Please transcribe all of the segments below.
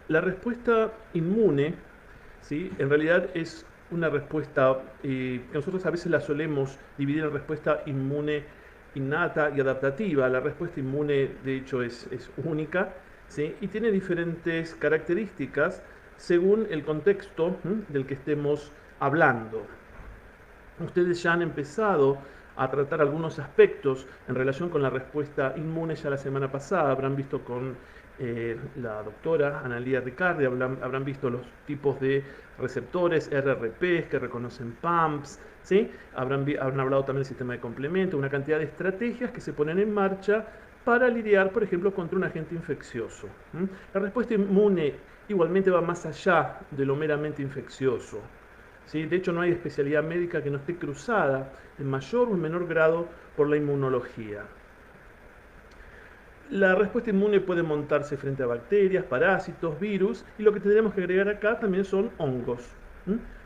La respuesta inmune, ¿sí? En realidad es una respuesta que nosotros a veces la solemos dividir en respuesta inmune innata y adaptativa. La respuesta inmune, de hecho, es única, ¿sí? Y tiene diferentes características según el contexto del que estemos hablando. Ustedes ya han empezado a tratar algunos aspectos en relación con la respuesta inmune ya la semana pasada. Habrán visto con la doctora Analía Riccardi, habrán visto los tipos de receptores, RRPs que reconocen PAMPs, ¿sí? Habrán hablado también del sistema de complemento, una cantidad de estrategias que se ponen en marcha para lidiar, por ejemplo, contra un agente infeccioso. La respuesta inmune igualmente va más allá de lo meramente infeccioso. ¿Sí? De hecho, no hay especialidad médica que no esté cruzada en mayor o en menor grado por la inmunología. La respuesta inmune puede montarse frente a bacterias, parásitos, virus, y lo que tendremos que agregar acá también son hongos,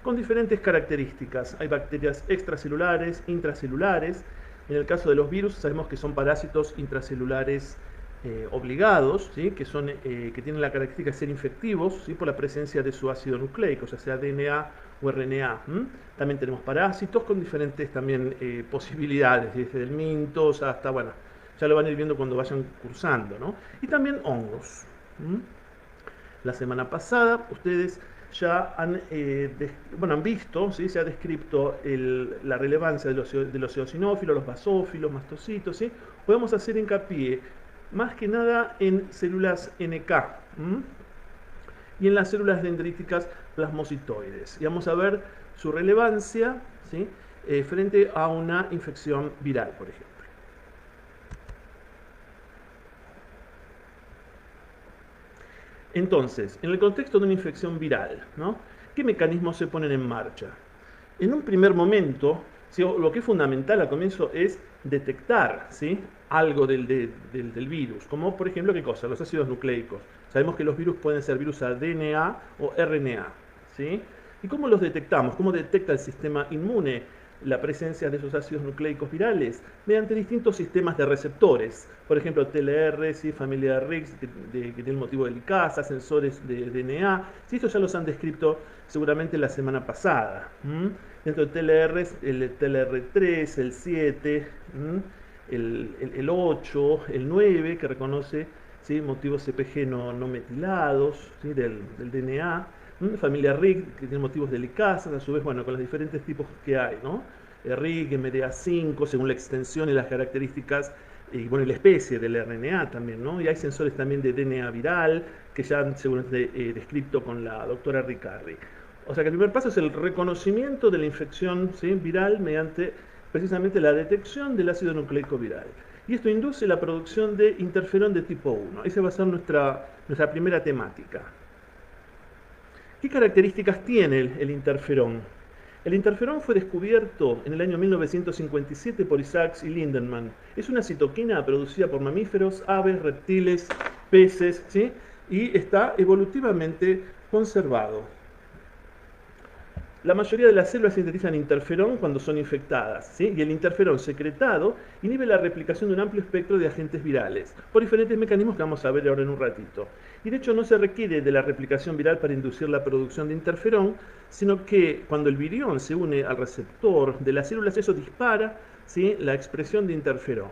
con diferentes características. Hay bacterias extracelulares, intracelulares. En el caso de los virus sabemos que son parásitos intracelulares obligados, ¿sí? que tienen la característica de ser infectivos, ¿sí? por la presencia de su ácido nucleico, ya sea DNA o RNA. También tenemos parásitos con diferentes también posibilidades, desde el mintos hasta, bueno, ya lo van a ir viendo cuando vayan cursando, ¿no? Y también hongos. La semana pasada ustedes ya han visto, ¿sí? Se ha descrito la relevancia de los eosinófilos, los basófilos, mastocitos, ¿sí? Podemos hacer hincapié más que nada en células NK y en las células dendríticas plasmocitoides. Y vamos a ver su relevancia, ¿sí? Frente a una infección viral, por ejemplo. Entonces, en el contexto de una infección viral, ¿no? ¿Qué mecanismos se ponen en marcha? En un primer momento, ¿sí? Lo que es fundamental al comienzo es detectar, ¿sí? algo del virus, como por ejemplo, ¿qué cosa? Los ácidos nucleicos. Sabemos que los virus pueden ser virus a DNA o RNA, ¿sí? ¿Y cómo los detectamos? ¿Cómo detecta el sistema inmune la presencia de esos ácidos nucleicos virales? Mediante distintos sistemas de receptores, por ejemplo TLR, ¿sí? familia de RIGS, que tiene el motivo de licasa, sensores de DNA, ¿sí? Estos ya los han descrito seguramente la semana pasada. Dentro de TLR, el TLR3, el 7, el 8, el 9, que reconoce, ¿sí? motivos CpG no metilados, ¿sí? del DNA. Familia RIG, que tiene motivos de licasas, a su vez, bueno, con los diferentes tipos que hay, ¿no? RIG, MDA5, según la extensión y las características, y bueno, y la especie del RNA también, ¿no? Y hay sensores también de DNA viral, que ya han seguramente descrito con la doctora Riccardi. O sea que el primer paso es el reconocimiento de la infección, ¿sí? viral mediante precisamente la detección del ácido nucleico viral. Y esto induce la producción de interferón de tipo 1. Esa va a ser nuestra primera temática. ¿Qué características tiene el interferón? El interferón fue descubierto en el año 1957 por Isaacs y Lindemann. Es una citoquina producida por mamíferos, aves, reptiles, peces, ¿sí? Y está evolutivamente conservado. La mayoría de las células sintetizan interferón cuando son infectadas, ¿sí? Y el interferón secretado inhibe la replicación de un amplio espectro de agentes virales, por diferentes mecanismos que vamos a ver ahora en un ratito. Y de hecho no se requiere de la replicación viral para inducir la producción de interferón, sino que cuando el virión se une al receptor de las células, eso dispara, ¿sí? la expresión de interferón.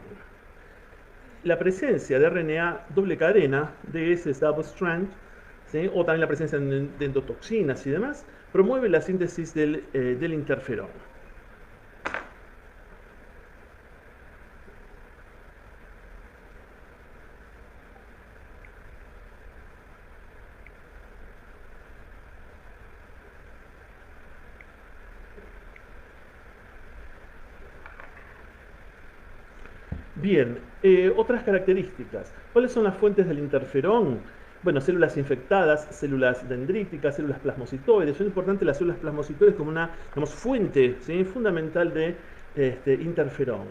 La presencia de RNA doble cadena, DS double strand, ¿sí? o también la presencia de endotoxinas y demás, promueve la síntesis del interferón. Bien, otras características. ¿Cuáles son las fuentes del interferón? Bueno, células infectadas, células dendríticas, células plasmocitoides. Son importantes las células plasmocitoides como una, digamos, fuente, ¿sí? fundamental de interferón.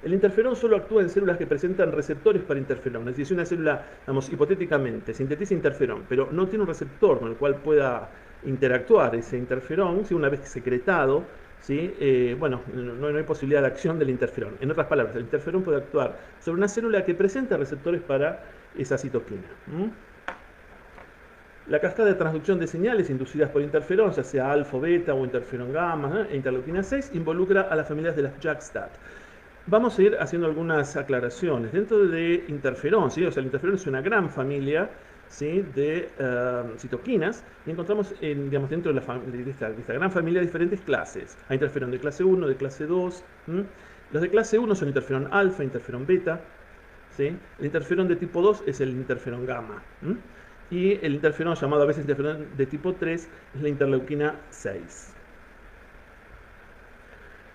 El interferón solo actúa en células que presentan receptores para interferón. Es decir, si una célula, digamos, hipotéticamente, sintetiza interferón, pero no tiene un receptor con el cual pueda interactuar ese interferón, ¿sí? una vez secretado, ¿sí? No hay posibilidad de acción del interferón. En otras palabras, el interferón puede actuar sobre una célula que presenta receptores para esa citoquina. La cascada de transducción de señales inducidas por interferón, ya sea alfa, beta o interferón gamma e interleuquina 6, involucra a las familias de las JAK-STAT. Vamos a ir haciendo algunas aclaraciones. Dentro de interferón, ¿sí? O sea, el interferón es una gran familia, ¿sí?, de citoquinas, y encontramos digamos, dentro de, esta gran familia diferentes clases. Hay interferón de clase 1, de clase 2. Los de clase 1 son interferón alfa, interferón beta. ¿Sí? El interferón de tipo 2 es el interferón gamma. Y el interferón, llamado a veces interferón de tipo 3, es la interleuquina 6.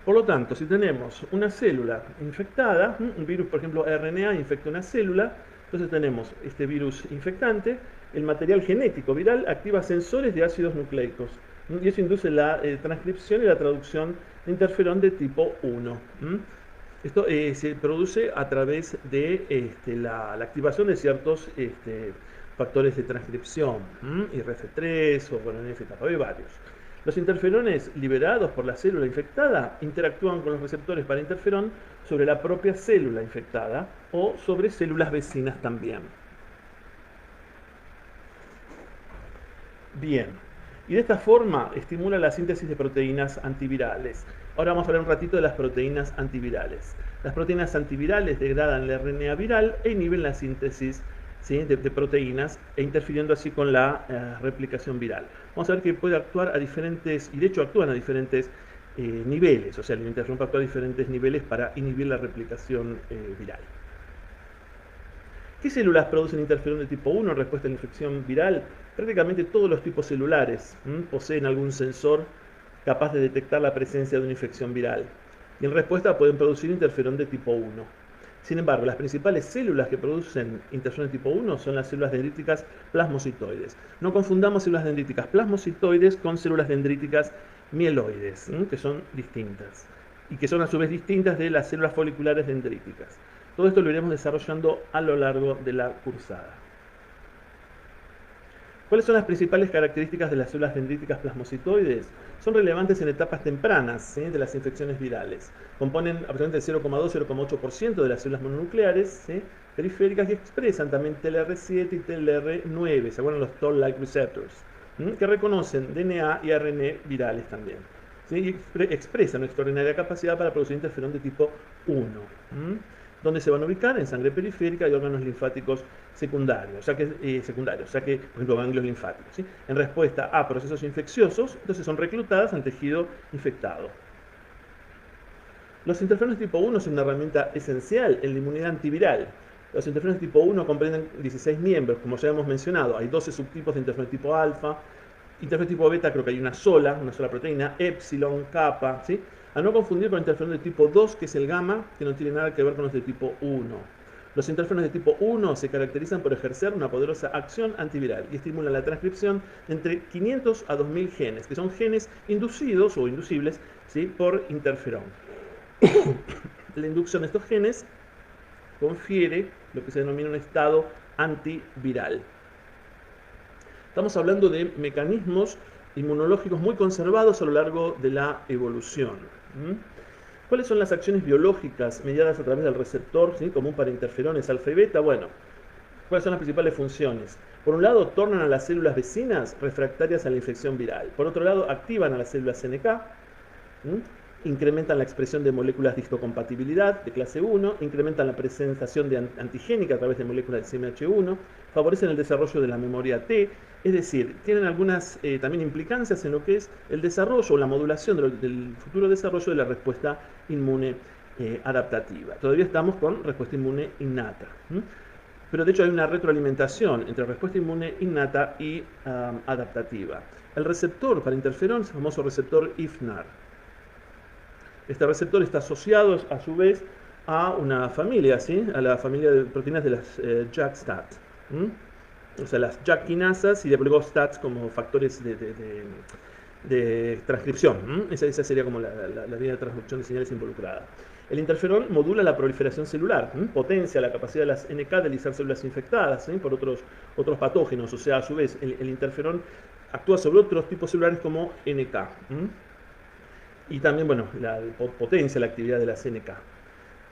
Por lo tanto, si tenemos una célula infectada, un virus, por ejemplo, RNA infecta una célula, entonces tenemos este virus infectante, el material genético viral activa sensores de ácidos nucleicos, y eso induce la transcripción y la traducción de interferón de tipo 1. Esto se produce a través de la activación de ciertos factores de transcripción, IRF3 o bueno, NF-kappa, varios. Los interferones liberados por la célula infectada interactúan con los receptores para interferón sobre la propia célula infectada o sobre células vecinas también. Bien, y de esta forma estimula la síntesis de proteínas antivirales. Ahora vamos a hablar un ratito de las proteínas antivirales. Las proteínas antivirales degradan el RNA viral e inhiben la síntesis, ¿sí?, de proteínas, e interfiriendo así con la replicación viral. Vamos a ver que puede actuar a diferentes, y de hecho actúan a diferentes niveles, o sea, el interferón puede actuar a diferentes niveles para inhibir la replicación viral. ¿Qué células producen interferón de tipo 1 en respuesta a la infección viral? Prácticamente todos los tipos celulares poseen algún sensor capaz de detectar la presencia de una infección viral, y en respuesta pueden producir interferón de tipo 1. Sin embargo, las principales células que producen interferón de tipo 1 son las células dendríticas plasmocitoides. No confundamos células dendríticas plasmocitoides con células dendríticas mieloides, que son distintas, y que son a su vez distintas de las células foliculares dendríticas. Todo esto lo iremos desarrollando a lo largo de la cursada. ¿Cuáles son las principales características de las células dendríticas plasmocitoides? Son relevantes en etapas tempranas, ¿sí?, de las infecciones virales. Componen aproximadamente 0,2-0,8% de las células mononucleares, ¿sí?, periféricas, y expresan también TLR7 y TLR9, ¿se acuerdan? Los Toll-like receptors, que reconocen DNA y ARN virales también, ¿sí?, y expresan una extraordinaria capacidad para producir interferón de tipo 1. ¿Dónde se van a ubicar? En sangre periférica y órganos linfáticos secundarios, o sea que, por ejemplo, ganglios linfáticos, ¿sí?, en respuesta a procesos infecciosos, entonces son reclutadas al tejido infectado. Los interferones tipo 1 son una herramienta esencial en la inmunidad antiviral. Los interferones tipo 1 comprenden 16 miembros, como ya hemos mencionado. Hay 12 subtipos de interferón tipo alfa. Interferón tipo beta creo que hay una sola proteína, epsilon, kappa, ¿sí?, a no confundir con interferón de tipo 2, que es el gamma, que no tiene nada que ver con los de tipo 1. Los interferones de tipo 1 se caracterizan por ejercer una poderosa acción antiviral y estimulan la transcripción de entre 500 a 2000 genes, que son genes inducidos o inducibles, ¿sí?, por interferón. La inducción de estos genes confiere lo que se denomina un estado antiviral. Estamos hablando de mecanismos inmunológicos muy conservados a lo largo de la evolución. ¿Cuáles son las acciones biológicas mediadas a través del receptor, ¿sí?, común para interferones alfa y beta? Bueno, ¿cuáles son las principales funciones? Por un lado, tornan a las células vecinas refractarias a la infección viral. Por otro lado, activan a las células NK, incrementan la expresión de moléculas de histocompatibilidad de clase 1, incrementan la presentación de antigénica a través de moléculas de CMH1, favorecen el desarrollo de la memoria T, es decir, tienen algunas también implicancias en lo que es el desarrollo o la modulación del futuro desarrollo de la respuesta inmune adaptativa. Todavía estamos con respuesta inmune innata. Pero de hecho hay una retroalimentación entre respuesta inmune innata y adaptativa. El receptor para interferón es el famoso receptor IFNAR. Este receptor está asociado a su vez a una familia, ¿sí?, a la familia de proteínas de las JAK-STAT. O sea, las JAK quinasas y luego STATs como factores de transcripción. Esa sería como la vía de transducción de señales involucrada. El interferón modula la proliferación celular, potencia la capacidad de las NK de lisar células infectadas por otros patógenos. O sea, a su vez, el interferón actúa sobre otros tipos celulares como NK. Y también, bueno, potencia la actividad de las NK.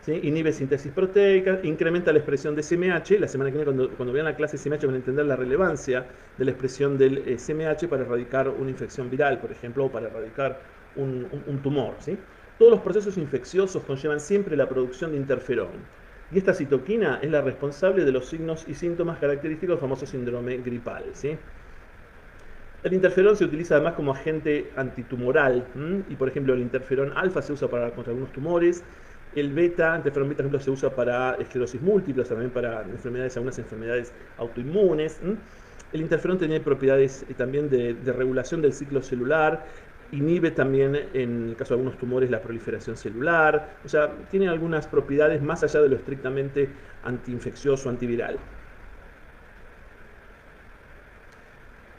¿sí? Inhibe síntesis proteica, incrementa la expresión de SMH. La semana que viene, cuando vean la clase SMH, van a entender la relevancia de la expresión del SMH para erradicar una infección viral, por ejemplo, o para erradicar un tumor, ¿sí? Todos los procesos infecciosos conllevan siempre la producción de interferón. Y esta citoquina es la responsable de los signos y síntomas característicos del famoso síndrome gripal, ¿sí? El interferón se utiliza además como agente antitumoral, y por ejemplo el interferón alfa se usa contra algunos tumores, el beta, interferón beta, por ejemplo, se usa para esclerosis múltiple, también para algunas enfermedades autoinmunes. El interferón tiene propiedades también de regulación del ciclo celular, inhibe también en el caso de algunos tumores la proliferación celular, o sea, tiene algunas propiedades más allá de lo estrictamente antiinfeccioso, antiviral.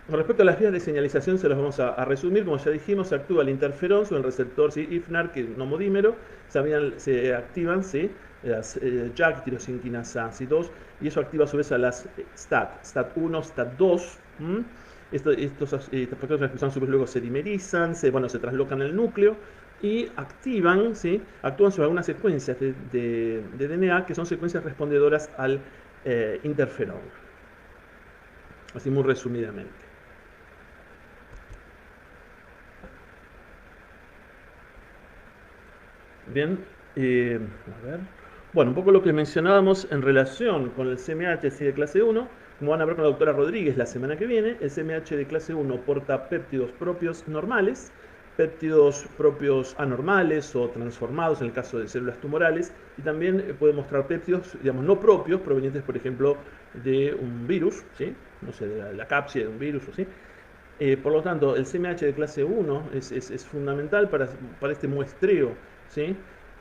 Con respecto a las vías de señalización, se las vamos a resumir. Como ya dijimos, actúa el interferón sobre el receptor, ¿sí? IFNAR, que es un homodímero. Se activan, ¿sí? Las JAK, tirosinquinasa 2, y eso activa a su vez a las STAT1, STAT2. Estos factores de transcripción a su vez luego se dimerizan, se traslocan al núcleo y activan, ¿sí? Actúan sobre algunas secuencias de DNA que son secuencias respondedoras al interferón. Así muy resumidamente. Bien, a ver. Bueno, un poco lo que mencionábamos en relación con el CMH de clase 1, como van a ver con la doctora Rodríguez la semana que viene, el CMH de clase 1 porta péptidos propios normales, péptidos propios anormales o transformados en el caso de células tumorales, y también puede mostrar péptidos, digamos, no propios, provenientes, por ejemplo, de un virus, ¿sí? No sé, de la cápside de un virus o sí. Por lo tanto, el CMH de clase 1 es fundamental para este muestreo, ¿sí?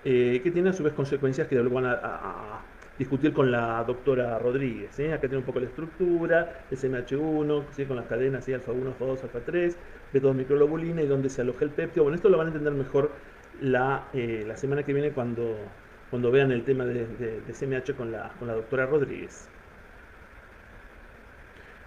Que tiene a su vez consecuencias que luego van a discutir con la doctora Rodríguez, ¿sí? Acá tiene un poco la estructura, el CMH1, ¿sí? Con las cadenas, ¿sí? alfa 1, alfa 2, alfa 3, B2 microglobulina y dónde se aloja el péptido. Bueno, esto lo van a entender mejor la semana que viene cuando vean el tema de CMH con la doctora Rodríguez.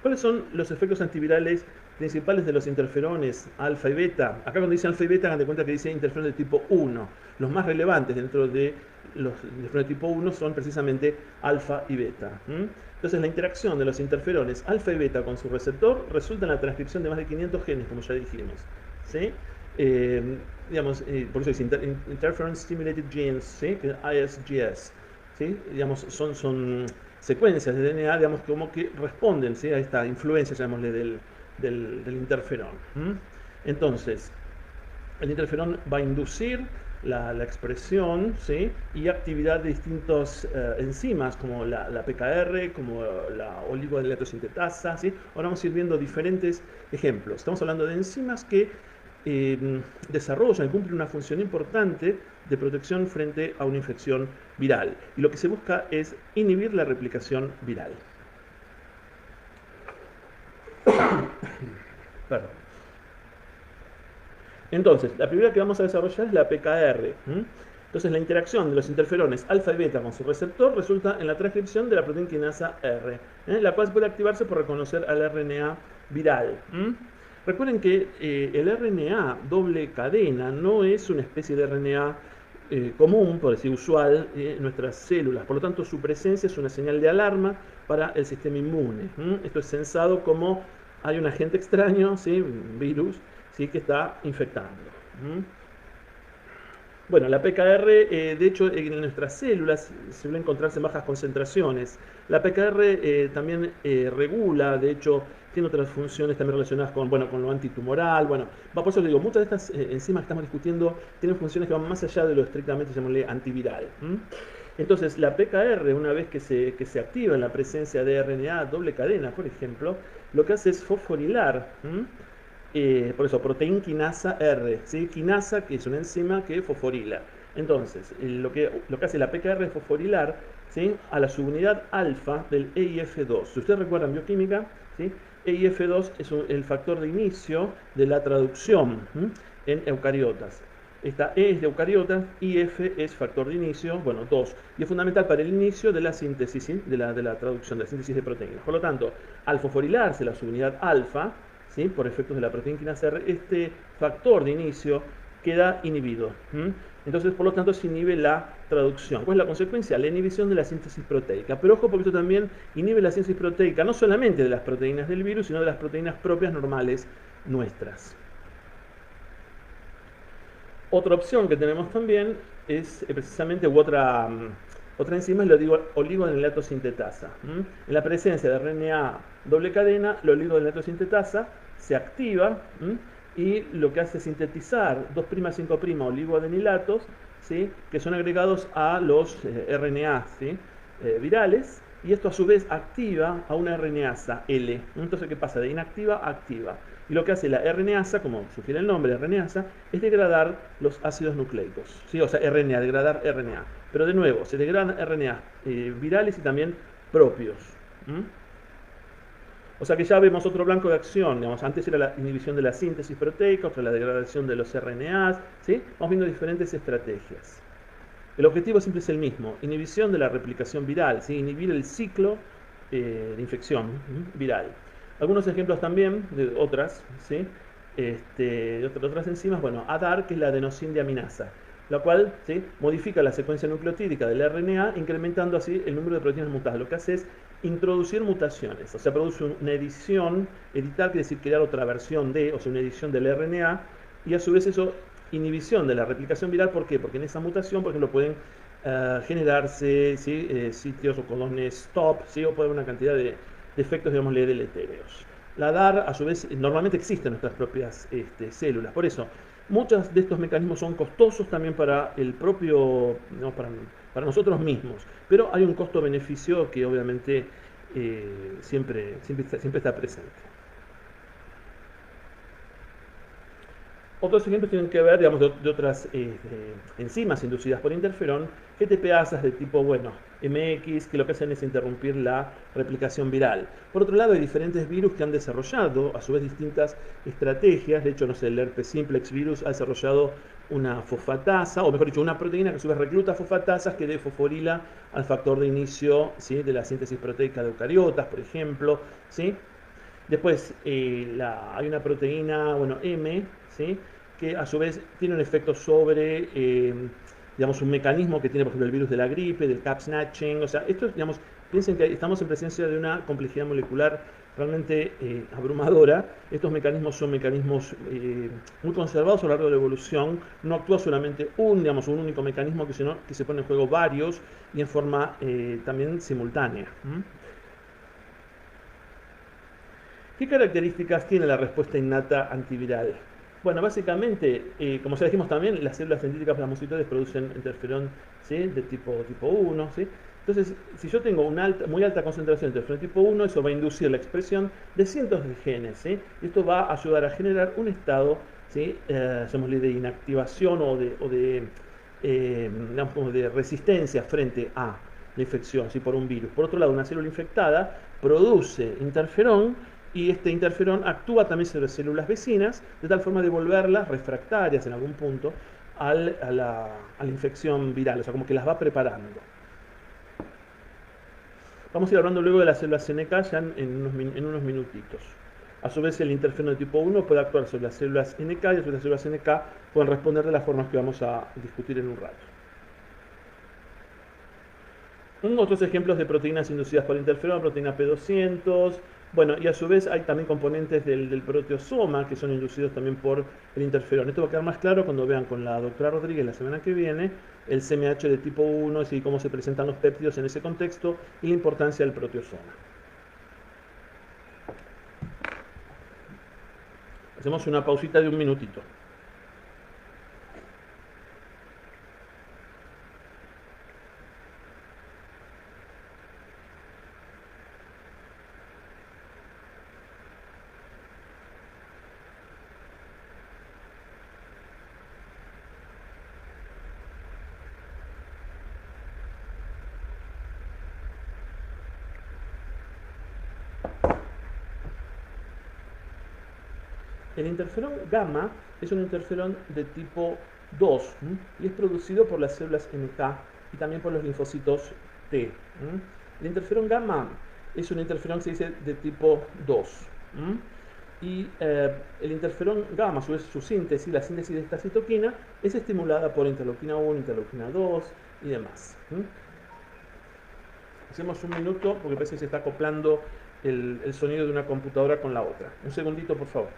¿Cuáles son los efectos antivirales principales de los interferones alfa y beta? Acá cuando dice alfa y beta, hagan de cuenta que dice interferones de tipo 1. Los más relevantes dentro de los interferones de tipo 1 son precisamente alfa y beta. Entonces la interacción de los interferones alfa y beta con su receptor resulta en la transcripción de más de 500 genes, como ya dijimos, ¿sí? Por eso es Interferon Stimulated Genes, ¿sí? ISGS, ¿sí? Digamos, son secuencias de DNA, digamos, como que responden, ¿sí? A esta influencia, llamémosle, del interferón. Entonces, el interferón va a inducir la expresión, ¿sí? Y actividad de distintos enzimas, como la PKR, como la oligodendrosintetasa, ¿sí? Ahora vamos a ir viendo diferentes ejemplos. Estamos hablando de enzimas que desarrollan y cumplen una función importante de protección frente a una infección viral. Y lo que se busca es inhibir la replicación viral. Perdón. Entonces, la primera que vamos a desarrollar es la PKR. Entonces, la interacción de los interferones alfa y beta con su receptor resulta en la transcripción de la proteína quinasa R, la cual puede activarse por reconocer al RNA viral. Recuerden que el RNA doble cadena no es una especie de RNA común, por decir usual, en nuestras células. Por lo tanto, su presencia es una señal de alarma para el sistema inmune. Esto es censado como hay un agente extraño, ¿sí? Un virus, ¿sí? Que está infectando. Bueno, la PKR, de hecho, en nuestras células suele encontrarse en bajas concentraciones. La PKR también regula, de hecho, tiene otras funciones también relacionadas con lo antitumoral. Bueno, por eso les digo, muchas de estas enzimas que estamos discutiendo tienen funciones que van más allá de lo estrictamente, llamémosle, antiviral. Entonces, la PKR, una vez que se activa en la presencia de RNA doble cadena, por ejemplo, lo que hace es fosforilar. Por eso, proteína quinasa R, ¿sí? Quinasa, que es una enzima que fosforila. Entonces, lo que hace la PKR es fosforilar, ¿sí? A la subunidad alfa del EIF2. Si ustedes recuerdan bioquímica, ¿sí? EIF2 es el factor de inicio de la traducción en eucariotas. Esta E es de eucariotas, IF es factor de inicio, 2, y es fundamental para el inicio de la síntesis, ¿sí? de la traducción, de la síntesis de proteínas. Por lo tanto, al fosforilarse la subunidad alfa, ¿sí? Por efectos de la proteína quinasa R, este factor de inicio queda inhibido. Entonces, por lo tanto, se inhibe la traducción. ¿Cuál es la consecuencia? La inhibición de la síntesis proteica. Pero ojo, porque esto también inhibe la síntesis proteica, no solamente de las proteínas del virus, sino de las proteínas propias normales nuestras. Otra opción que tenemos también es precisamente otra enzima es la oligodenelato sintetasa. En la presencia de RNA doble cadena, la oligodenelato sintetasa se activa y lo que hace es sintetizar 2'5' oligodenelatos, ¿sí?, que son agregados a los RNA, ¿sí?, virales, y esto a su vez activa a una RNasa L. Entonces, ¿qué pasa? De inactiva a activa. Y lo que hace la RNasa, como sugiere el nombre, RNasa, es degradar los ácidos nucleicos. ¿Sí? O sea, RNA, degradar RNA. Pero de nuevo, se degradan RNA virales y también propios. O sea que ya vemos otro blanco de acción. Digamos, antes era la inhibición de la síntesis proteica, otra la degradación de los RNAs. ¿Sí? Vamos viendo diferentes estrategias. El objetivo siempre es el mismo: inhibición de la replicación viral, ¿sí?, inhibir el ciclo de infección viral. Algunos ejemplos también de otras, ¿sí?, de otras enzimas. Bueno, ADAR, que es la adenosíndeaminasa, la cual, ¿sí?, modifica la secuencia nucleotídica del RNA, incrementando así el número de proteínas mutadas. Lo que hace es introducir mutaciones, o sea, produce una edición. Editar quiere decir crear otra versión de, o sea, una edición del RNA, y a su vez eso, inhibición de la replicación viral. ¿Por qué? Porque en esa mutación, por ejemplo, pueden generarse, ¿sí?, sitios o codones stop, ¿sí?, o puede haber una cantidad de efectos, digámosle, deletéreos. La DAR, a su vez, normalmente existe en nuestras propias células. Por eso, muchos de estos mecanismos son costosos también para el propio, no, para nosotros mismos. Pero hay un costo-beneficio que obviamente siempre está presente. Otros ejemplos tienen que ver, digamos, de otras enzimas inducidas por interferón, GTPasas de tipo, bueno, MX, que lo que hacen es interrumpir la replicación viral. Por otro lado, hay diferentes virus que han desarrollado, a su vez, distintas estrategias. De hecho, no sé, el herpes simplex virus ha desarrollado una fosfatasa, o mejor dicho, una proteína que a su vez recluta fosfatasas que defosforila al factor de inicio, ¿sí?, de la síntesis proteica de eucariotas, por ejemplo, ¿sí? Después hay una proteína, bueno, M, ¿sí?, que a su vez tiene un efecto sobre, digamos, un mecanismo que tiene, por ejemplo, el virus de la gripe, del cap snatching. O sea, esto, digamos, piensen que estamos en presencia de una complejidad molecular realmente abrumadora. Estos mecanismos son mecanismos muy conservados a lo largo de la evolución. No actúa solamente un único mecanismo, sino que se pone en juego varios y en forma también simultánea. ¿Qué características tiene la respuesta innata antiviral? Bueno, básicamente, como ya dijimos también, las células dendríticas plasmocitoides producen interferón, ¿sí?, de tipo 1, ¿sí? Entonces, si yo tengo una muy alta concentración de interferón tipo 1, eso va a inducir la expresión de cientos de genes, ¿sí? Y esto va a ayudar a generar un estado, ¿sí?, llamémosle de inactivación o de resistencia frente a la infección, ¿sí?, por un virus. Por otro lado, una célula infectada produce interferón, y este interferón actúa también sobre células vecinas, de tal forma de volverlas refractarias en algún punto a la infección viral, o sea, como que las va preparando. Vamos a ir hablando luego de las células NK ya en unos minutitos. A su vez, el interferón de tipo 1 puede actuar sobre las células NK, y a su vez las células NK pueden responder de las formas que vamos a discutir en un rato. Otros ejemplos de proteínas inducidas por interferón, proteína P200. Bueno, y a su vez hay también componentes del proteosoma que son inducidos también por el interferón. Esto va a quedar más claro cuando vean con la doctora Rodríguez la semana que viene el CMH de tipo 1, y cómo se presentan los péptidos en ese contexto y la importancia del proteosoma. Hacemos una pausita de un minutito. El interferón gamma es un interferón de tipo 2 y es producido por las células NK y también por los linfocitos T. El interferón gamma es un interferón, se dice, de tipo 2. Y el interferón gamma, a su vez su síntesis, la síntesis de esta citoquina, es estimulada por interleuquina 1, interleuquina 2 y demás. Hacemos un minuto porque parece que se está acoplando el sonido de una computadora con la otra. Un segundito, por favor.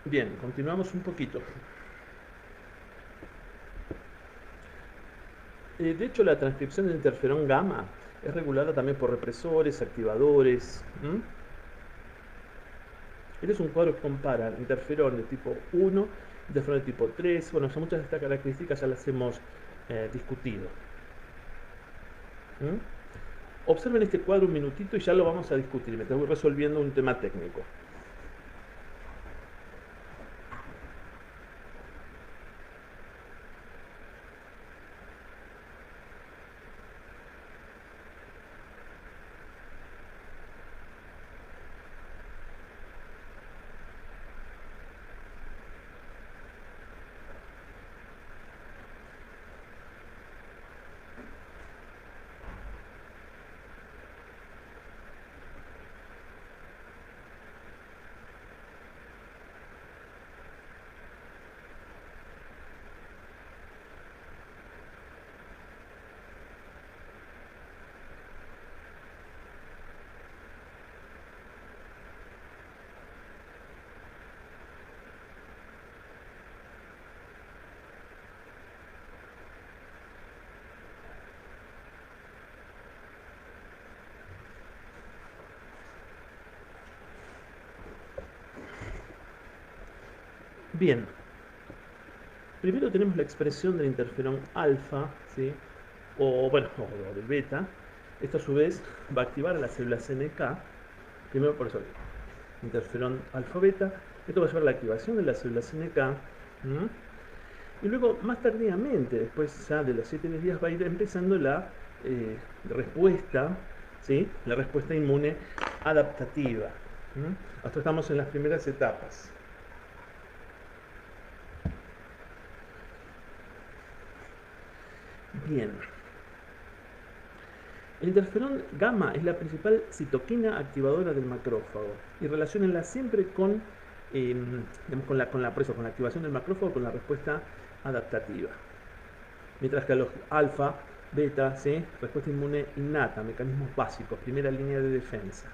Bien, continuamos un poquito. De hecho, la transcripción del interferón gamma es regulada también por represores, activadores. Este es un cuadro que compara interferón de tipo 1, interferón de tipo 3. Bueno, muchas de estas características ya las hemos discutido. Observen este cuadro un minutito y ya lo vamos a discutir. Me estoy resolviendo un tema técnico. Bien, primero tenemos la expresión del interferón alfa, ¿sí? o del beta. Esto a su vez va a activar a la célula CNK. Primero por eso, interferón alfa-beta. Esto va a llevar a la activación de la célula CNK. Y luego, más tardíamente, después ya de los 7 días, va a ir empezando la respuesta, ¿sí? La respuesta inmune adaptativa. Hasta estamos en las primeras etapas. Bien. El interferón gamma es la principal citoquina activadora del macrófago y relaciónenla siempre con, con la activación del macrófago con la respuesta adaptativa. Mientras que a los alfa, beta, ¿sí? Respuesta inmune innata, mecanismos básicos, primera línea de defensa.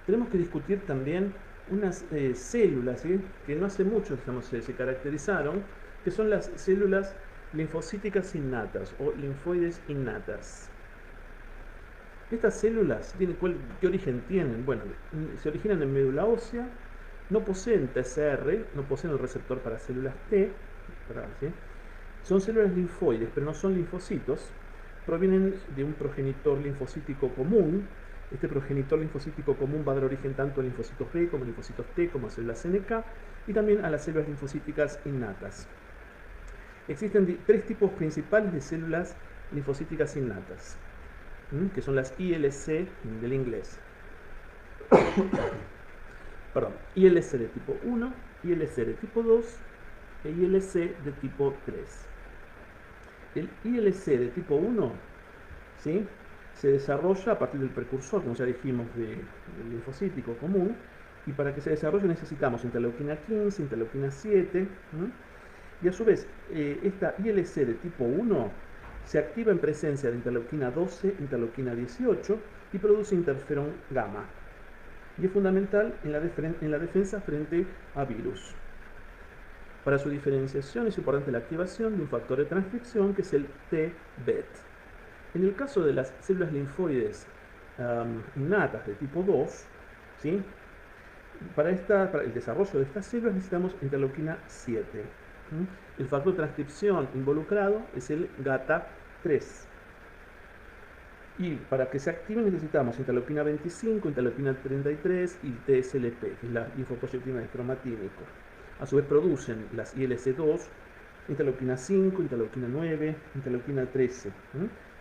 Tenemos que discutir también unas células, ¿sí? Que no hace mucho se caracterizaron, que son las células linfocíticas innatas o linfoides innatas. Estas células, ¿qué origen tienen? Bueno, se originan en médula ósea, no poseen TCR, no poseen el receptor para células T, ¿sí? Son células linfoides, pero no son linfocitos, provienen de un progenitor linfocítico común. Este progenitor linfocítico común va a dar origen tanto a linfocitos B como a linfocitos T, como a células CNK, y también a las células linfocíticas innatas. Existen 3 tipos principales de células linfocíticas innatas, que son las ILC del inglés. Perdón, ILC de tipo 1, ILC de tipo 2 e ILC de tipo 3. El ILC de tipo 1, ¿sí?, se desarrolla a partir del precursor, como ya dijimos, del linfocítico común, y para que se desarrolle necesitamos interleuquina 15, interleuquina 7, y a su vez esta ILC de tipo 1 se activa en presencia de interleuquina 12, interleuquina 18 y produce interferón gamma, y es fundamental en la defensa frente a virus. Para su diferenciación es importante la activación de un factor de transcripción que es el T-BET. En el caso de las células linfoides innatas de tipo 2, ¿sí? Para el desarrollo de estas células necesitamos interleuquina 7. El factor de transcripción involucrado es el GATA3. Y para que se activen necesitamos interleuquina 25, interleuquina 33 y TSLP, que es la linfoproyectina de cromatínico. A su vez producen las ILC2, interleuquina 5, interleuquina 9, interleuquina 13.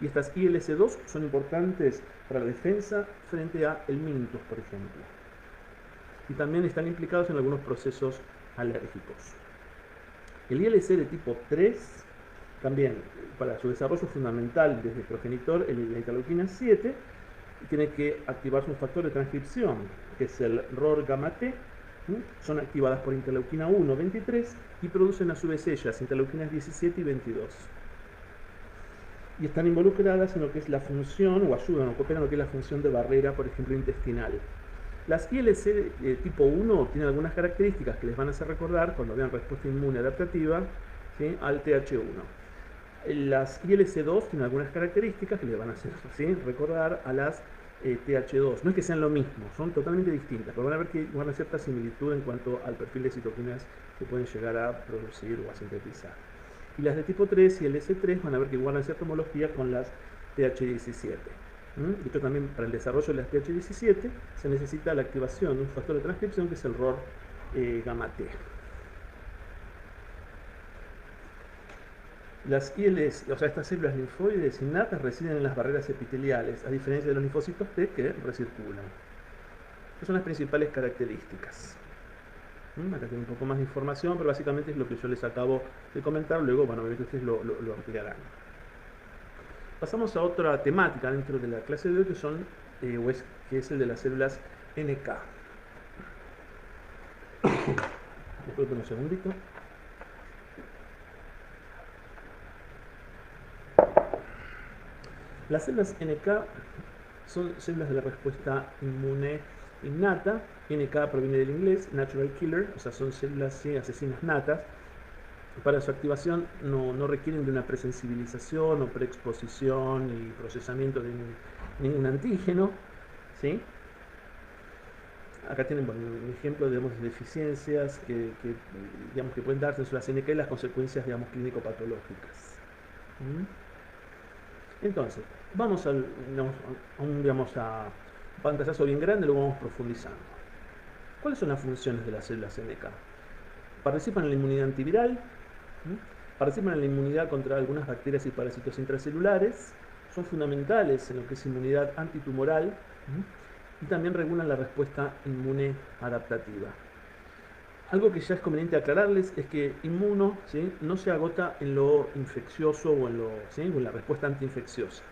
Y estas ILC2 son importantes para la defensa frente a el mintus, por ejemplo. Y también están implicados en algunos procesos alérgicos. El ILC de tipo 3, también para su desarrollo fundamental desde el progenitor, la interleuquina 7, tiene que activarse un factor de transcripción, que es el ROR gamma T. Son activadas por interleuquina 1, 23 y producen a su vez ellas interleuquinas 17 y 22. Y están involucradas en lo que es la función, o ayudan o cooperan en lo que es la función de barrera, por ejemplo, intestinal. Las ILC tipo 1 tienen algunas características que les van a hacer recordar, cuando vean respuesta inmune adaptativa, ¿sí?, al TH1. Las ILC2 tienen algunas características que les van a hacer, ¿sí?, recordar a las TH2. No es que sean lo mismo, son totalmente distintas, pero van a ver que guardan cierta similitud en cuanto al perfil de citoquinas que pueden llegar a producir o a sintetizar. Y las de tipo 3 y el S3 van a ver que guardan cierta homología con las TH17. De hecho, también para el desarrollo de las TH17 se necesita la activación de un factor de transcripción que es el ROR gamma T. Las ILS, o sea, estas células linfoides innatas residen en las barreras epiteliales, a diferencia de los linfocitos T que recirculan. Estas son las principales características. Acá tengo un poco más de información, pero básicamente es lo que yo les acabo de comentar, luego, bueno, obviamente ustedes lo ampliarán. Pasamos a otra temática dentro de la clase de hoy, que es el de las células NK. Disculpen un segundito. Las células NK son células de la respuesta inmune innata. NK proviene del inglés, Natural Killer, o sea, son células asesinas natas. Para su activación no requieren de una presensibilización o preexposición y procesamiento de ningún antígeno, ¿sí? Acá tienen un ejemplo, digamos, de deficiencias que pueden darse en células NK y las consecuencias, digamos, clínico-patológicas. Entonces, vamos a un pantallazo bien grande, luego vamos profundizando. ¿Cuáles son las funciones de las células NK? Participan en la inmunidad antiviral, participan en la inmunidad contra algunas bacterias y parásitos intracelulares, son fundamentales en lo que es inmunidad antitumoral y también regulan la respuesta inmune adaptativa. Algo que ya es conveniente aclararles es que inmuno, ¿sí?, no se agota en lo infeccioso o en la respuesta antiinfecciosa,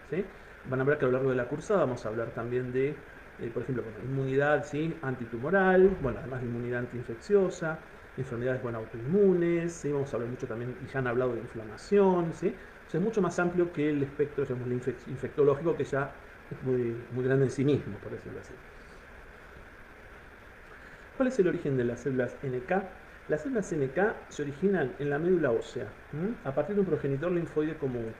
¿sí? Van a ver que a lo largo de la cursada vamos a hablar también de, por ejemplo, inmunidad, ¿sí?, antitumoral, además de inmunidad antiinfecciosa, enfermedades autoinmunes, ¿sí? Vamos a hablar mucho también, y ya han hablado de inflamación, ¿sí? O sea, es mucho más amplio que el espectro, infectológico, que ya es muy grande en sí mismo, por decirlo así. ¿Cuál es el origen de las células NK? Las células NK se originan en la médula ósea, a partir de un progenitor linfoide común,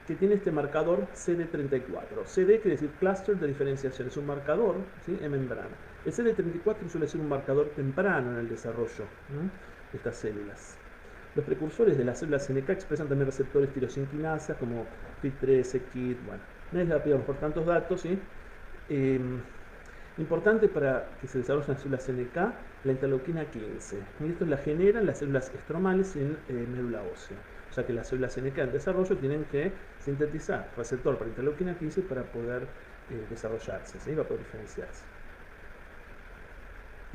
que tiene este marcador CD34. CD quiere decir clúster de diferenciación, es un marcador, ¿sí?, en membrana. El CD34 suele ser un marcador temprano en el desarrollo de estas células. Los precursores de las células NK expresan también receptores tirosinquinasa como FIT13, KIT, no les pido por tantos datos, ¿sí? Importante para que se desarrollen las células NK, la interleuquina 15. Y esto la generan las células estromales en médula ósea. O sea que las células NK en desarrollo tienen que sintetizar receptor para interleuquina 15 para poder desarrollarse, ¿sí?, para poder diferenciarse.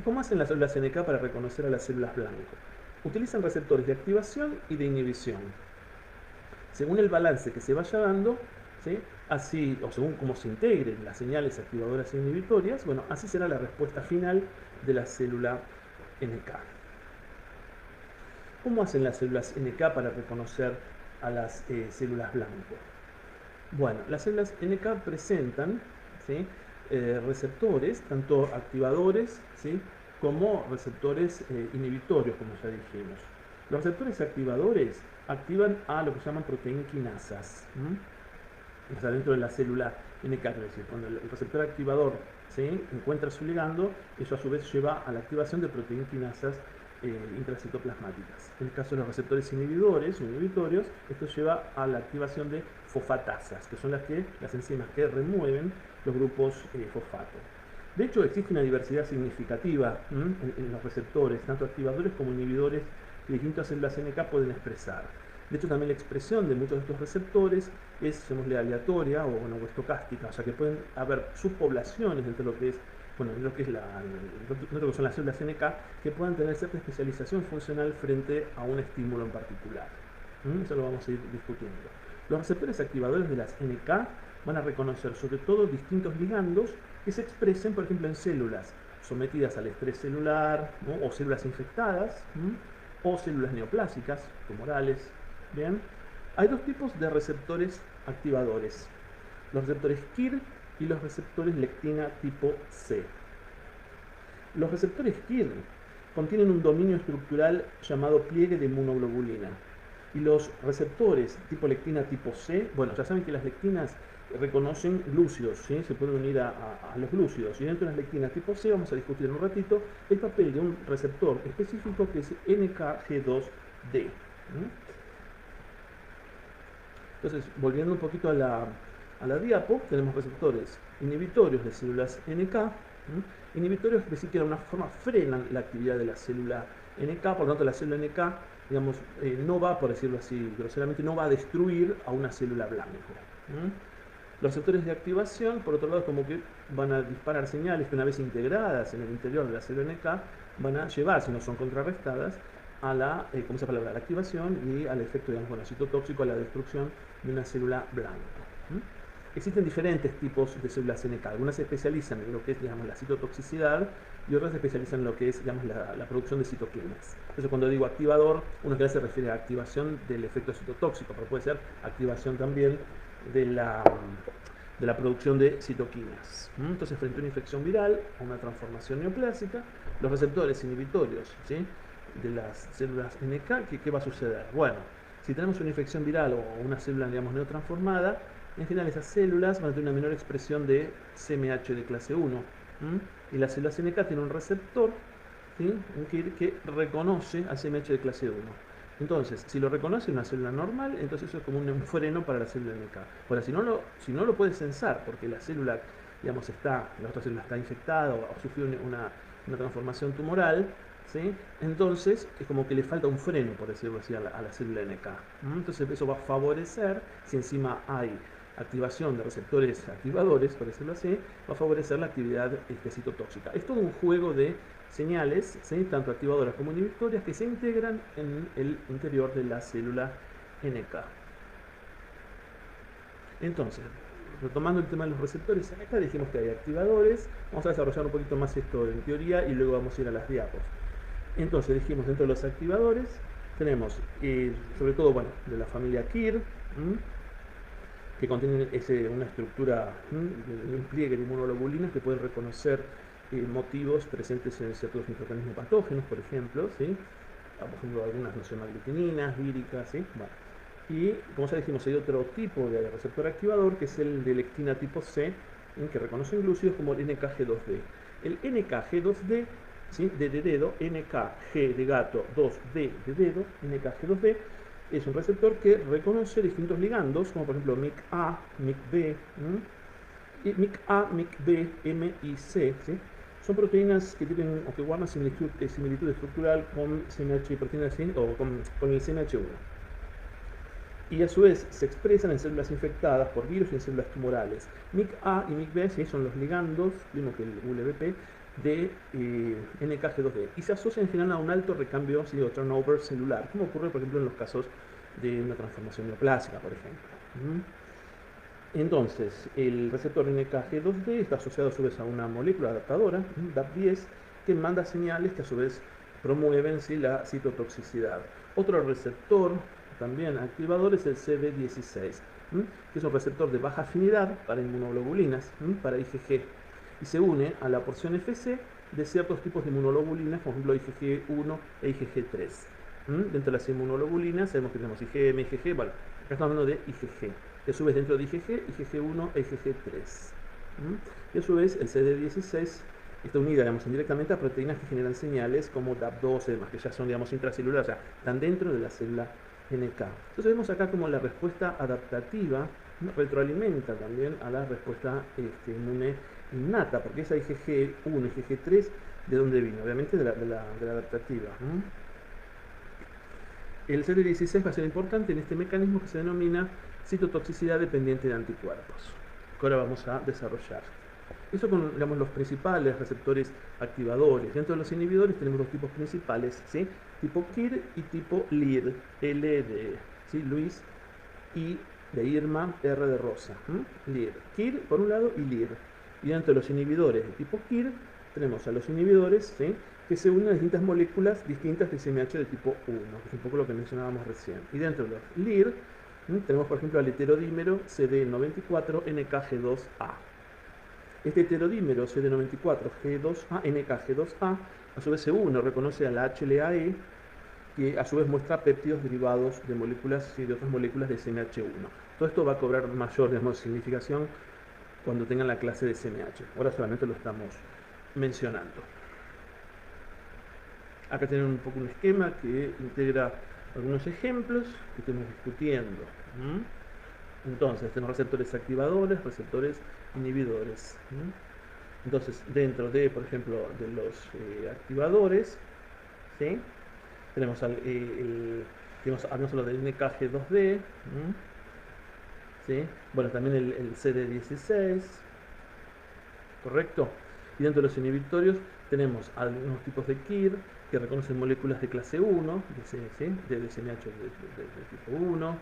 ¿Cómo hacen las células NK para reconocer a las células blanco? Utilizan receptores de activación y de inhibición. Según el balance que se vaya dando, ¿sí?, así, o según cómo se integren las señales activadoras e inhibitorias, así será la respuesta final de la célula NK. ¿Cómo hacen las células NK para reconocer a las células blanco? Las células NK presentan, ¿sí?, receptores, tanto activadores, ¿sí?, como receptores inhibitorios, como ya dijimos. Los receptores activadores activan a lo que se llaman proteinquinasas. O sea, dentro de la célula NK, es decir, cuando el receptor activador, ¿sí?, encuentra su ligando, eso a su vez lleva a la activación de proteinquinasas intracitoplasmáticas. En el caso de los receptores inhibidores o inhibitorios, esto lleva a la activación de fosfatasas, que son las enzimas que remueven los grupos fosfato. De hecho, existe una diversidad significativa en los receptores, tanto activadores como inhibidores, que distintas células NK pueden expresar. De hecho, también la expresión de muchos de estos receptores es, llamémosle, aleatoria o estocástica, o sea que pueden haber subpoblaciones entre lo que es, lo que son las células NK, que puedan tener cierta especialización funcional frente a un estímulo en particular. Eso lo vamos a ir discutiendo. Los receptores activadores de las NK van a reconocer sobre todo distintos ligandos que se expresen, por ejemplo, en células sometidas al estrés celular, ¿no?, o células infectadas, o células neoplásicas, tumorales. Bien, hay dos tipos de receptores activadores: los receptores KIR y los receptores lectina tipo C. Los receptores KIR contienen un dominio estructural llamado pliegue de inmunoglobulina, y los receptores tipo lectina tipo C, ya saben que las lectinas reconocen glúcidos, ¿sí?, se pueden unir a los glúcidos, y dentro de las lectinas tipo C vamos a discutir en un ratito el papel de un receptor específico que es NKG2D. Entonces, volviendo un poquito a la diapo, tenemos receptores inhibitorios de células NK, inhibitorios que sí que de alguna forma frenan la actividad de la célula NK, por lo tanto la célula NK, digamos, no va, por decirlo así groseramente, no va a destruir a una célula blanco. Los receptores de activación, por otro lado, como que van a disparar señales que, una vez integradas en el interior de la célula NK, van a llevar, si no son contrarrestadas, a la, a la activación y al efecto, digamos, citotóxico, a la destrucción de una célula blanca. Existen diferentes tipos de células NK. Algunas se especializan en lo que es, digamos, la citotoxicidad, y otras se especializan en lo que es, digamos, la producción de citoquinas. Entonces, cuando digo activador, uno que se refiere a activación del efecto citotóxico, pero puede ser activación también de la producción de citoquinas. Entonces, frente a una infección viral o una transformación neoplásica, los receptores inhibitorios, ¿sí?, de las células NK, ¿qué va a suceder? Bueno, si tenemos una infección viral o una célula, digamos, neotransformada, en general esas células van a tener una menor expresión de CMH de clase 1, y las células NK tienen un receptor, ¿sí?, que reconoce al CMH de clase 1. Entonces, si lo reconoce una célula normal, entonces eso es como un freno para la célula NK. Ahora, si no lo puede censar porque la célula, digamos, la otra célula está infectada o sufrió una transformación tumoral, ¿sí?, entonces es como que le falta un freno, por decirlo así, a la célula NK. Entonces eso va a favorecer, si encima hay activación de receptores activadores, por decirlo así, va a favorecer la actividad citotóxica. Es todo un juego de señales, ¿sí?, tanto activadoras como inhibitorias, que se integran en el interior de la célula NK. Entonces, retomando el tema de los receptores NK, dijimos que hay activadores. Vamos a desarrollar un poquito más esto en teoría y luego vamos a ir a las diapos. Entonces, dijimos, dentro de los activadores tenemos, sobre todo, de la familia KIR, que contienen una estructura, un pliegue de inmunoglobulinas que pueden reconocer motivos presentes en ciertos microorganismos patógenos, por ejemplo, ¿sí?, por ejemplo, algunas no son aglutininas, víricas, ¿sí? Y como ya dijimos, hay otro tipo de receptor activador, que es el de lectina tipo C, que reconocen glúcidos, como el NKG2D. El NKG2D, ¿sí?, D de dedo, NKG de gato, 2D de dedo, NKG2D, es un receptor que reconoce distintos ligandos, como por ejemplo MIC-A, MIC-B, y MIC-A, MIC-B, M y C, ¿sí? Son proteínas que tienen o que guardan similitud estructural con CMH proteínas, ¿sí?, o con el CMH1. Y a su vez se expresan en células infectadas por virus y en células tumorales. MIC-A y MIC-B, ¿sí?, son los ligandos, mismo que el ULBP, de NKG2D, y se asocian en general a un alto recambio, ¿sí?, o turnover celular, como ocurre, por ejemplo, en los casos de una transformación neoplásica, por ejemplo. Entonces, el receptor NKG2D está asociado a su vez a una molécula adaptadora, DAP10, que manda señales que a su vez promueven, ¿sí?, la citotoxicidad. Otro receptor también activador es el CD16, que es un receptor de baja afinidad para inmunoglobulinas, para IgG, y se une a la porción Fc de ciertos tipos de inmunoglobulinas, por ejemplo IgG1 e IgG3. Dentro de las inmunoglobulina sabemos que tenemos IgM, IgG, bueno, acá estamos hablando de IgG, que a su vez dentro de IgG, IgG1 e IgG3. Y a su vez el CD16 está unida, digamos, indirectamente a proteínas que generan señales como DAP2 y demás, que ya son, digamos, intracelulares, o sea, están dentro de la célula NK. Entonces vemos acá como la respuesta adaptativa, ¿no?, retroalimenta también a la respuesta inmune innata, porque esa IgG1 y IgG3, ¿de dónde vino? Obviamente de la adaptativa. El CD16 va a ser importante en este mecanismo que se denomina citotoxicidad dependiente de anticuerpos, que ahora vamos a desarrollar. Eso con, digamos, los principales receptores activadores. Dentro de los inhibidores tenemos dos tipos principales, ¿sí? Tipo KIR y tipo LIR. L de, ¿sí?, Luis, I de Irma, R de Rosa. LIR. KIR por un lado y LIR. Y dentro de los inhibidores de tipo KIR tenemos a los inhibidores, ¿sí?, que se unen a distintas moléculas distintas de CMH de tipo 1, que es un poco lo que mencionábamos recién. Y dentro de los LIR tenemos, por ejemplo, al heterodímero CD94-NKG2A. Este heterodímero CD94G2A, NKG2A, a su vez se une, reconoce a la HLA-E, que a su vez muestra péptidos derivados de moléculas y de otras moléculas de CMH1. Todo esto va a cobrar mayor, digamos, significación cuando tengan la clase de CMH. Ahora solamente lo estamos mencionando. Acá tienen un poco un esquema que integra algunos ejemplos que estamos discutiendo. Entonces, tenemos receptores activadores, receptores inhibidores. Entonces, dentro de, por ejemplo, de los activadores, ¿sí?, tenemos hablamos lo del NKG2D, ¿sí?, bueno, también el CD16, ¿correcto? Y dentro de los inhibitorios tenemos algunos tipos de KIR que reconocen moléculas de clase 1, de CMH de tipo 1,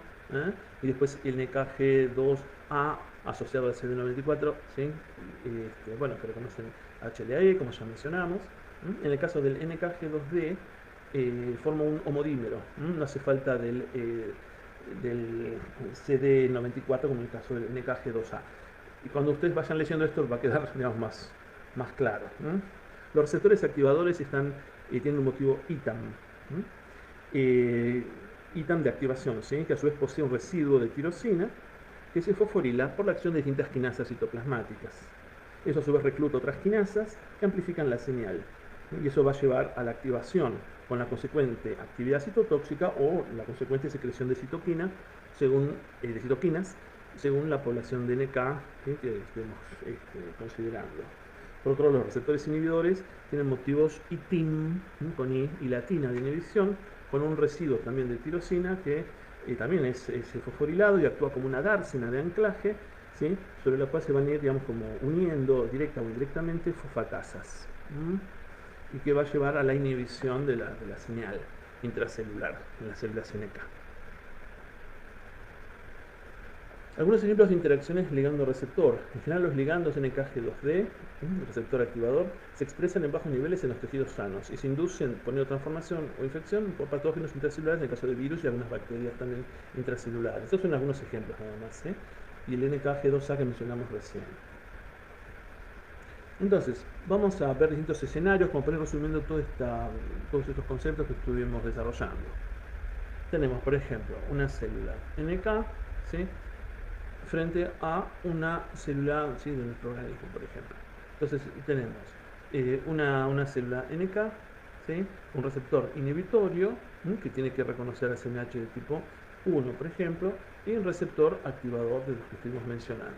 y después el NKG2A asociado al CD94, ¿sí?, bueno, que reconocen HLA-E, como ya mencionamos. En el caso del NKG2D, forma un homodímero, no hace falta del CD94 como en el caso del NKG2A. Y cuando ustedes vayan leyendo esto va a quedar, digamos, más claro. Los receptores activadores tienen un motivo ITAM. ITAM de activación, ¿sí?, que a su vez posee un residuo de tirosina que se fosforila por la acción de distintas quinasas citoplasmáticas. Eso a su vez recluta otras quinasas que amplifican la señal. Y eso va a llevar a la activación con la consecuente actividad citotóxica o la consecuente secreción de citoquinas según la población de NK, ¿sí?, que estemos considerando. Por otro lado, los receptores inhibidores tienen motivos ITIM, con I y latina de inhibición, con un residuo también de tirosina que también es fosforilado y actúa como una dársena de anclaje, ¿sí?, sobre la cual se van a ir, digamos, como uniendo directa o indirectamente fosfatasas, y que va a llevar a la inhibición de la señal intracelular en las células NK. Algunos ejemplos de interacciones ligando-receptor. En general, los ligandos NKG2D, receptor activador, se expresan en bajos niveles en los tejidos sanos y se inducen por neotransformación o infección por patógenos intracelulares, en el caso de virus y algunas bacterias también intracelulares. Estos son algunos ejemplos nada más, y el NKG2A que mencionamos recién. Entonces, vamos a ver distintos escenarios como para ir resumiendo todos estos conceptos que estuvimos desarrollando. Tenemos, por ejemplo, una célula NK, ¿sí?, frente a una célula, ¿sí?, de nuestro organismo, por ejemplo. Entonces tenemos una célula NK, ¿sí?, un receptor inhibitorio, que tiene que reconocer a CMH de tipo 1, por ejemplo, y un receptor activador de los que estuvimos mencionando.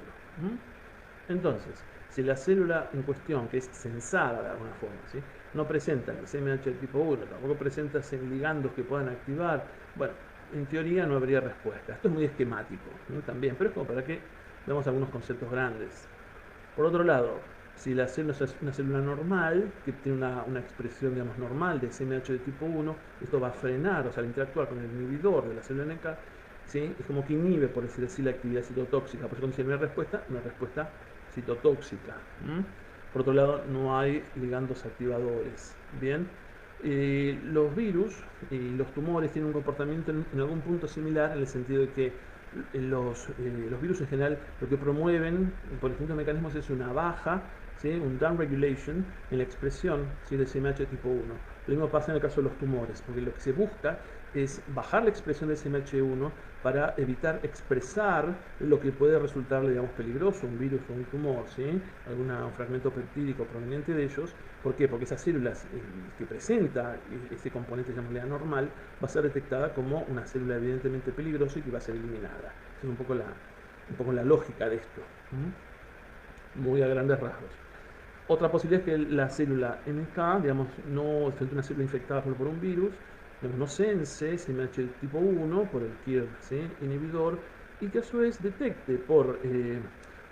Entonces, si la célula en cuestión, que es censada de alguna forma, ¿sí?, no presenta el CMH de tipo 1, tampoco presenta ligandos que puedan activar, bueno, en teoría no habría respuesta. Esto es muy esquemático, ¿no?, también, pero es como para que veamos algunos conceptos grandes. Por otro lado, si la célula es una célula normal, que tiene una expresión, digamos, normal de CMH de tipo 1, esto va a frenar, o sea, al interactuar con el inhibidor de la célula NK, ¿sí?, es como que inhibe, por decir así, la actividad citotóxica. Por eso cuando dice una respuesta citotóxica. Por otro lado, no hay ligandos activadores. Bien. Los virus y los tumores tienen un comportamiento en algún punto similar, en el sentido de que los virus en general lo que promueven por distintos mecanismos es una baja, ¿sí?, un downregulation en la expresión, ¿sí?, de CMH tipo 1. Lo mismo pasa en el caso de los tumores, porque lo que se busca es bajar la expresión del CMH1 para evitar expresar lo que puede resultarle, digamos, peligroso, un virus o un tumor, ¿sí? Un fragmento peptídico proveniente de ellos. ¿Por qué? Porque esas células que presenta este componente, llamémosle anormal, va a ser detectada como una célula evidentemente peligrosa y que va a ser eliminada. Esa es un poco la lógica de esto, muy a grandes rasgos. Otra posibilidad es que la célula NK, digamos, no frente a una célula infectada por un virus, digamos, no sense CMH tipo 1 por el KIR, ¿sí? Inhibidor, y que a su vez detecte por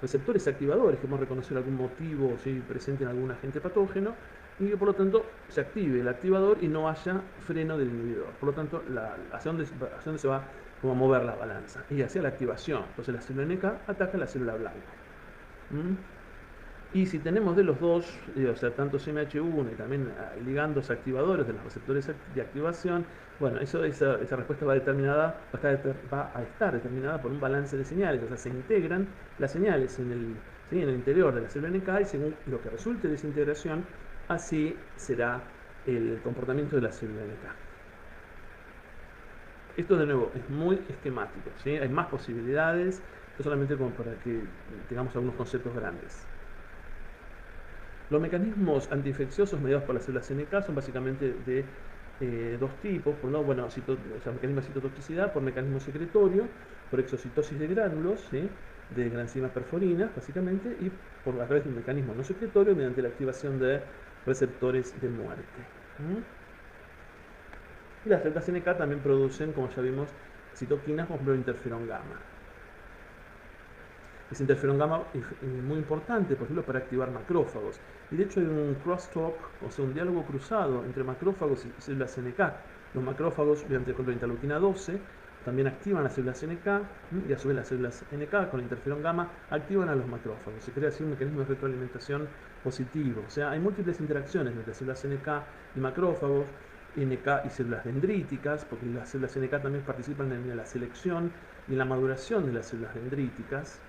receptores activadores que hemos reconocido algún motivo, ¿sí? Presente en algún agente patógeno, y que por lo tanto se active el activador y no haya freno del inhibidor. Por lo tanto, hacia dónde se va como a mover la balanza, y hacia la activación. Entonces la célula NK ataca la célula blanca. Y si tenemos de los dos, o sea, tanto CMH1 y también ligandos activadores de los receptores de activación, bueno, esa respuesta va a estar determinada por un balance de señales, o sea, se integran las señales en el interior de la célula NK y según lo que resulte de esa integración, así será el comportamiento de la célula NK. Esto de nuevo es muy esquemático, ¿sí? Hay más posibilidades, esto solamente como para que tengamos algunos conceptos grandes. Los mecanismos antiinfecciosos mediados por las células NK son básicamente de dos tipos. Por un lado, bueno, mecanismo de citotoxicidad por mecanismo secretorio, por exocitosis de gránulos, ¿sí? De granzimas perforinas, básicamente, y a través de un mecanismo no secretorio mediante la activación de receptores de muerte. Y las células NK también producen, como ya vimos, citoquinas, como por ejemplo interferón gamma. Ese interferón gamma es muy importante, por ejemplo, para activar macrófagos. Y de hecho hay un crosstalk, o sea, un diálogo cruzado entre macrófagos y células NK. Los macrófagos, mediante la interleuquina 12, también activan las células NK, y a su vez las células NK con interferón gamma activan a los macrófagos. Se crea así un mecanismo de retroalimentación positivo. O sea, hay múltiples interacciones entre células NK y macrófagos, NK y células dendríticas, porque las células NK también participan en la selección y en la maduración de las células dendríticas.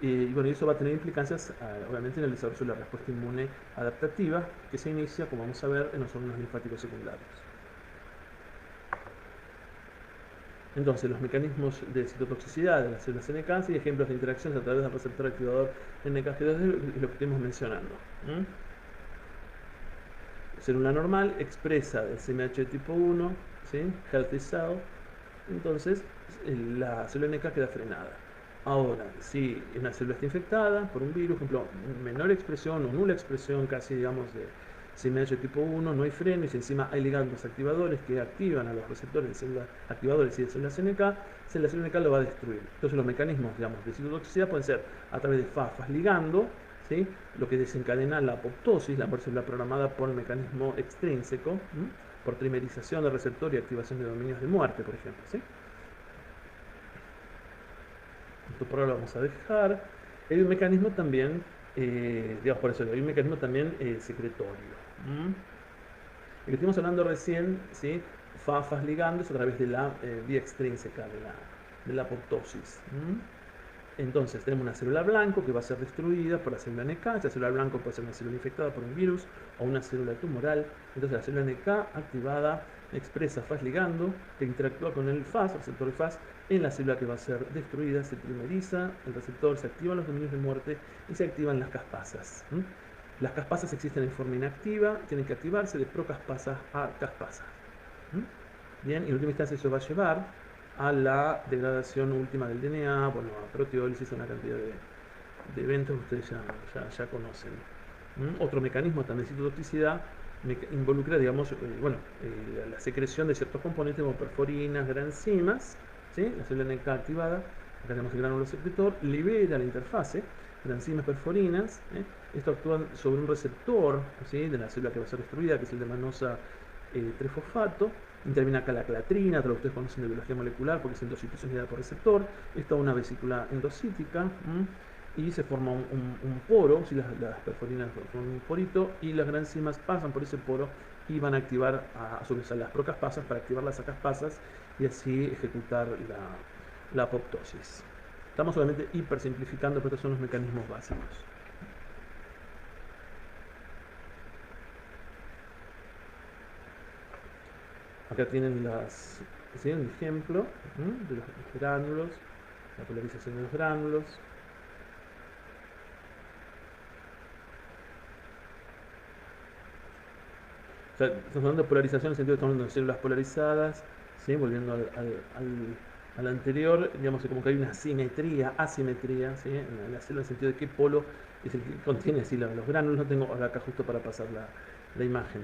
Y bueno, eso va a tener implicancias, obviamente, en el desarrollo de la respuesta inmune adaptativa, que se inicia, como vamos a ver, en los órganos linfáticos secundarios. Entonces, los mecanismos de citotoxicidad de las células NK y ejemplos de interacciones a través del receptor activador NKG2 es lo que estamos mencionando. Célula normal expresa el CMH tipo 1, ¿sí? Healthy cell, entonces la célula NK queda frenada. Ahora, si una célula está infectada por un virus, por ejemplo, menor expresión o nula expresión casi, digamos, de CMH tipo 1, no hay freno y si encima hay ligandos activadores que activan a los receptores de células activadores y de células NK, la célula NK lo va a destruir. Entonces los mecanismos, digamos, de citotoxicidad pueden ser a través de FAFAs ligando, ¿sí? Lo que desencadena la apoptosis, la célula programada por el mecanismo extrínseco, por trimerización de receptor y activación de dominios de muerte, por ejemplo, ¿sí? Esto por ahora lo vamos a dejar. Hay un mecanismo también, digamos por eso, hay un mecanismo también secretorio. El que estuvimos hablando recién, ¿sí? FAFAs ligandos a través de la vía extrínseca de la apoptosis. Entonces tenemos una célula blanco que va a ser destruida por la célula NK. Esa célula blanco puede ser una célula infectada por un virus o una célula tumoral. Entonces la célula NK activada expresa FAS ligando que interactúa con el FAS, receptor de FAS, en la célula que va a ser destruida. Se trimeriza el receptor, se activan los dominios de muerte y se activan las caspasas. Las caspasas existen en forma inactiva, tienen que activarse de procaspasas a caspasas. Bien, y en última instancia eso va a llevar a la degradación última del DNA, bueno, a proteólisis, una cantidad de eventos que ustedes ya conocen. Otro mecanismo también de citotoxicidad involucra, digamos, la secreción de ciertos componentes como perforinas, granzimas, ¿sí? La célula NK activada, acá tenemos el gránulo secretor, libera la interfase, granzimas perforinas, esto actúa sobre un receptor, ¿sí? De la célula que va a ser destruida, que es el de manosa trifosfato. Interviene acá la clatrina, todo lo que ustedes conocen de biología molecular, porque es endocitosis mediada por receptor. Esto es una vesícula endocítica y se forma un poro, si las perforinas forman un porito y las granzimas pasan por ese poro y van a activar a su vez a las procaspasas para activar las acaspasas y así ejecutar la apoptosis. Estamos solamente hipersimplificando, pero estos son los mecanismos básicos. Acá tienen ¿sí? Un ejemplo de los gránulos, la polarización de los gránulos. O sea, estamos hablando de polarización en el sentido de que estamos hablando de células polarizadas, ¿sí? Volviendo al anterior, digamos como que hay una asimetría, ¿sí? En la célula, en el sentido de qué polo es el que contiene así los gránulos. No tengo acá justo para pasar la imagen.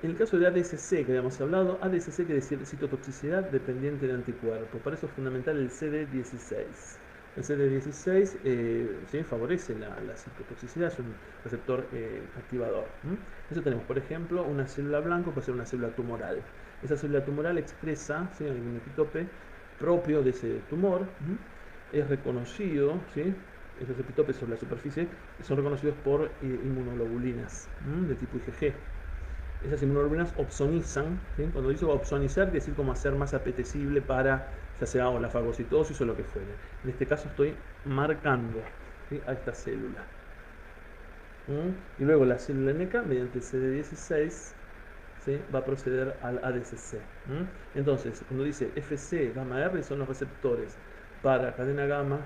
En el caso de ADSC que habíamos hablado, ADSC quiere decir citotoxicidad dependiente de anticuerpo. Para eso es fundamental el CD16. El CD16 ¿sí? favorece la citotoxicidad, es un receptor activador. Eso tenemos, por ejemplo, una célula blanco, puede ser una célula tumoral. Esa célula tumoral expresa, ¿sí? algún epitope propio de ese tumor. Es reconocido, ¿sí? Esos epitopes sobre la superficie son reconocidos por inmunoglobulinas de tipo IgG. Esas inmunoglobulinas opsonizan, ¿sí? Cuando digo opsonizar, quiere decir como hacer más apetecible para, ya sea o la fagocitosis o lo que fuere. En este caso estoy marcando, ¿sí? a esta célula. Y luego la célula NK, mediante el CD16, ¿sí? va a proceder al ADCC. Entonces, cuando dice FC, gamma R, son los receptores para cadena gamma,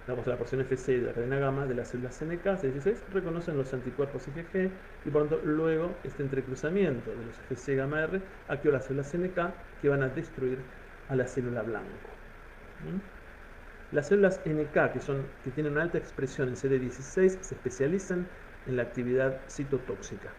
la porción FC de la cadena gamma de las células NK, CD16, reconocen los anticuerpos IgG y por lo tanto luego este entrecruzamiento de los FC gamma R activa las células NK que van a destruir a la célula blanco. Las células NK que tienen una alta expresión en CD16 se especializan en la actividad citotóxica.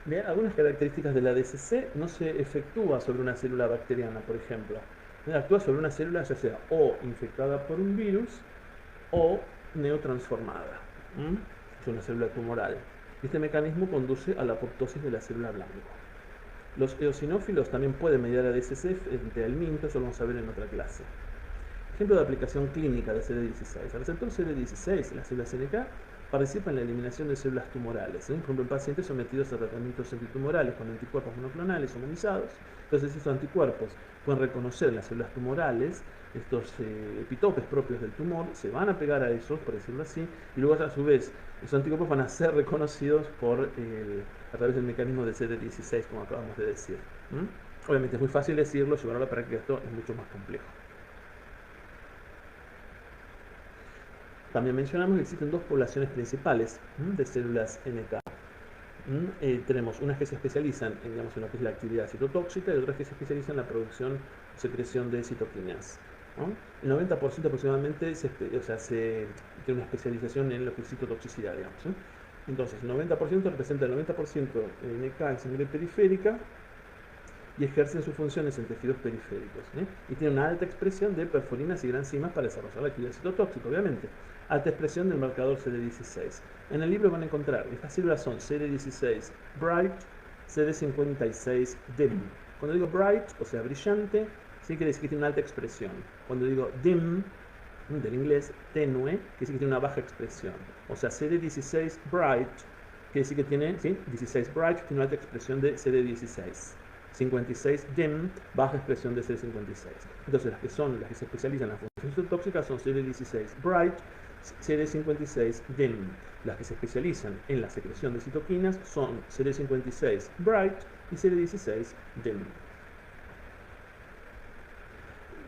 Bien, algunas características de la DCC no se efectúa sobre una célula bacteriana, por ejemplo. Actúa sobre una célula ya sea o infectada por un virus o neotransformada. Es una célula tumoral. Este mecanismo conduce a la apoptosis de la célula blanco. Los eosinófilos también pueden mediar a DCC frente al MINT, eso lo vamos a ver en otra clase. Ejemplo de aplicación clínica de CD16. El receptor CD16, las células NK, participa en la eliminación de células tumorales. Por ejemplo, en pacientes sometidos a tratamientos antitumorales con anticuerpos monoclonales humanizados. Entonces, estos anticuerpos pueden reconocer las células tumorales, estos epitopes propios del tumor, se van a pegar a esos, por decirlo así, y luego a su vez, esos anticuerpos van a ser reconocidos a través del mecanismo de CD16, como acabamos de decir. Obviamente es muy fácil decirlo, llevarlo a la práctica esto es mucho más complejo. También mencionamos que existen dos poblaciones principales de células NK. Tenemos unas que se especializan en lo que es la actividad citotóxica y otras que se especializan en la producción o secreción de citoquinas. El 90% aproximadamente tiene una especialización en lo que es citotoxicidad, digamos. Entonces, el 90% representa el 90% NK en sangre periférica y ejercen sus funciones en tejidos periféricos. Y tiene una alta expresión de perforinas y granzimas para desarrollar la actividad citotóxica, obviamente. Alta expresión del marcador CD16. En el libro van a encontrar, estas células son CD16 bright, CD56 dim. Cuando digo bright, o sea brillante, sí quiere decir que tiene una alta expresión. Cuando digo dim, del inglés tenue, quiere decir que tiene una baja expresión. O sea, CD16 bright, quiere decir que tiene, 16 bright, tiene una alta expresión de CD16. 56 dim, baja expresión de CD56. Entonces, las que se especializan en la función citotóxica son CD16 bright, CD56 dim. Las que se especializan en la secreción de citoquinas son CD56 bright y CD16 dim.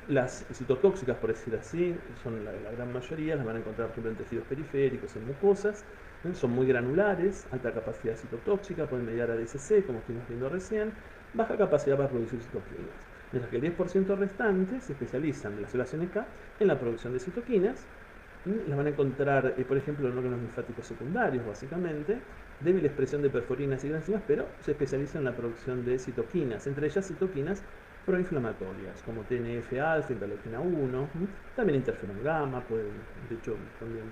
Las citotóxicas, por decir así, son la gran mayoría, las van a encontrar por ejemplo en tejidos periféricos, en mucosas, son muy granulares, alta capacidad citotóxica, pueden mediar a DCC, como estuvimos viendo recién, baja capacidad para producir citoquinas. Mientras que el 10% restante se especializan en las células NK en la producción de citoquinas. Las van a encontrar, por ejemplo, en órganos linfáticos secundarios, básicamente, débil expresión de perforinas y granzimas, pero se especializan en la producción de citoquinas, entre ellas citoquinas proinflamatorias, como TNF-alfa, interleuquina 1, también interferón gamma, de hecho, también,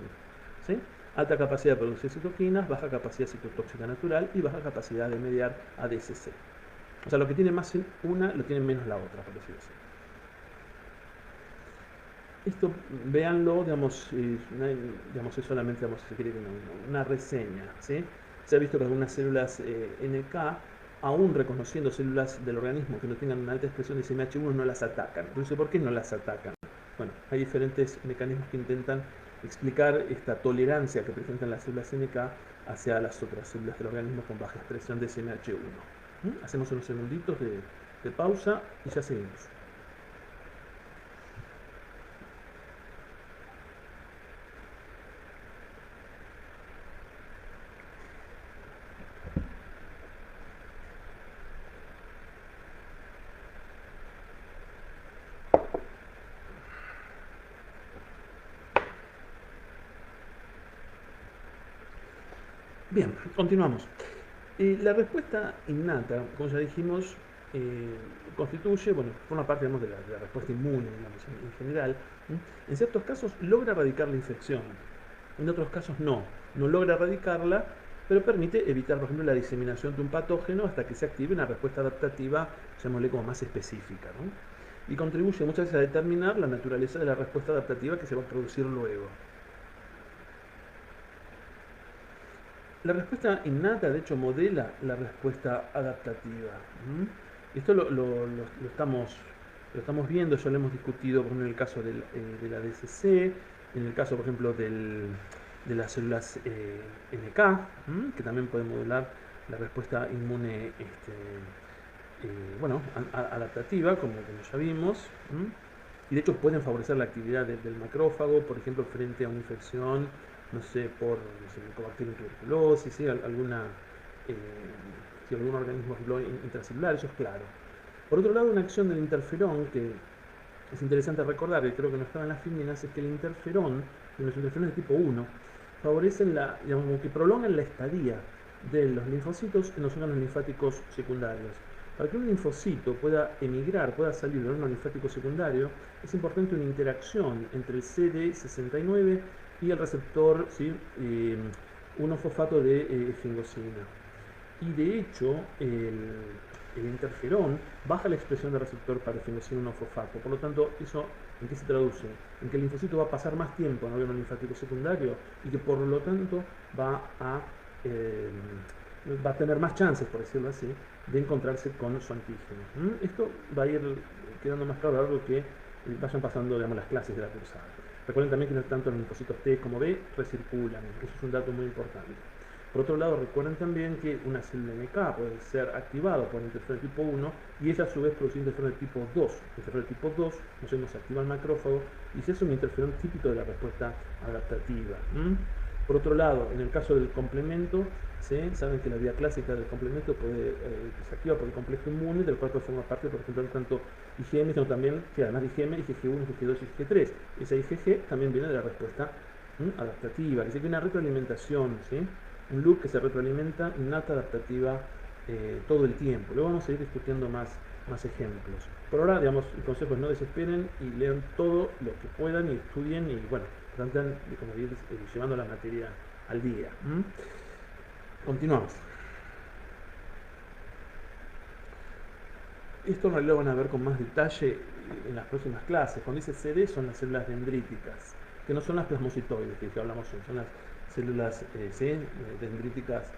¿sí? Alta capacidad de producir citoquinas, baja capacidad citotóxica natural y baja capacidad de mediar ADCC. O sea, lo que tiene más una, lo tiene menos la otra, por decirlo así. Esto, véanlo, es solamente, si quiere, una reseña, ¿sí? Se ha visto que algunas células NK, aún reconociendo células del organismo que no tengan una alta expresión de CMH1, no las atacan. Entonces, ¿por qué no las atacan? Bueno, hay diferentes mecanismos que intentan explicar esta tolerancia que presentan las células NK hacia las otras células del organismo con baja expresión de SMH1. Hacemos unos segunditos de pausa y ya seguimos. Bien, continuamos. La respuesta innata, como ya dijimos, constituye, bueno, forma parte, digamos, de la respuesta inmune, digamos, en general. En ciertos casos logra erradicar la infección, en otros casos no logra erradicarla, pero permite evitar, por ejemplo, la diseminación de un patógeno hasta que se active una respuesta adaptativa, llamémosle como más específica, ¿no? Y contribuye muchas veces a determinar la naturaleza de la respuesta adaptativa que se va a producir luego. La respuesta innata, de hecho, modela la respuesta adaptativa. Esto lo estamos viendo, ya lo hemos discutido en el caso de la DCC, en el caso, por ejemplo, de las células NK, que también pueden modelar la respuesta inmune adaptativa, como ya vimos. Y de hecho pueden favorecer la actividad del macrófago, por ejemplo, frente a una infección, no sé, por Mycobacterium tuberculosis, ¿sí? algún organismo intracelular, eso es claro. Por otro lado, una acción del interferón que es interesante recordar, y creo que no estaba en las filminas, es que el interferón, los interferones de tipo 1, favorecen digamos, que prolongan la estadía de los linfocitos en los órganos linfáticos secundarios. Para que un linfocito pueda emigrar, pueda salir del órgano linfático secundario, es importante una interacción entre el CD69 y el receptor, ¿sí? 1-fosfato de efingosina. Y de hecho, el interferón baja la expresión del receptor para efingosina 1-fosfato. Por lo tanto, ¿eso en qué se traduce? En que el linfocito va a pasar más tiempo en el órgano linfático secundario y que por lo tanto va a tener más chances, por decirlo así, de encontrarse con su antígeno. Esto va a ir quedando más claro a lo largo que vayan pasando, digamos, las clases de la cursada. Recuerden también que no tanto los linfocitos T como B recirculan, eso es un dato muy importante. Por otro lado, recuerden también que una célula NK puede ser activada por interferón tipo 1 y ella a su vez produce interferón tipo 2. Interferón tipo 2, nos activa el macrófago y se hace un interferón típico de la respuesta adaptativa. Por otro lado, en el caso del complemento, ¿sí? Saben que la vía clásica del complemento se activa por el complejo inmune, del cual forma parte, por ejemplo, tanto IgM, sino también, que además de IgM, IgG1, IgG2 y IgG3. Esa IgG también viene de la respuesta adaptativa, que hay una retroalimentación, ¿sí? Un loop que se retroalimenta innata adaptativa todo el tiempo. Luego vamos a ir discutiendo más ejemplos. Por ahora, digamos, el consejo es no desesperen y lean todo lo que puedan y estudien y bueno, traten de como ir llevando la materia al día. Continuamos. Esto en realidad lo van a ver con más detalle en las próximas clases. Cuando dice CD son las células dendríticas, que no son las plasmocitoides que hablamos hoy, son las células dendríticas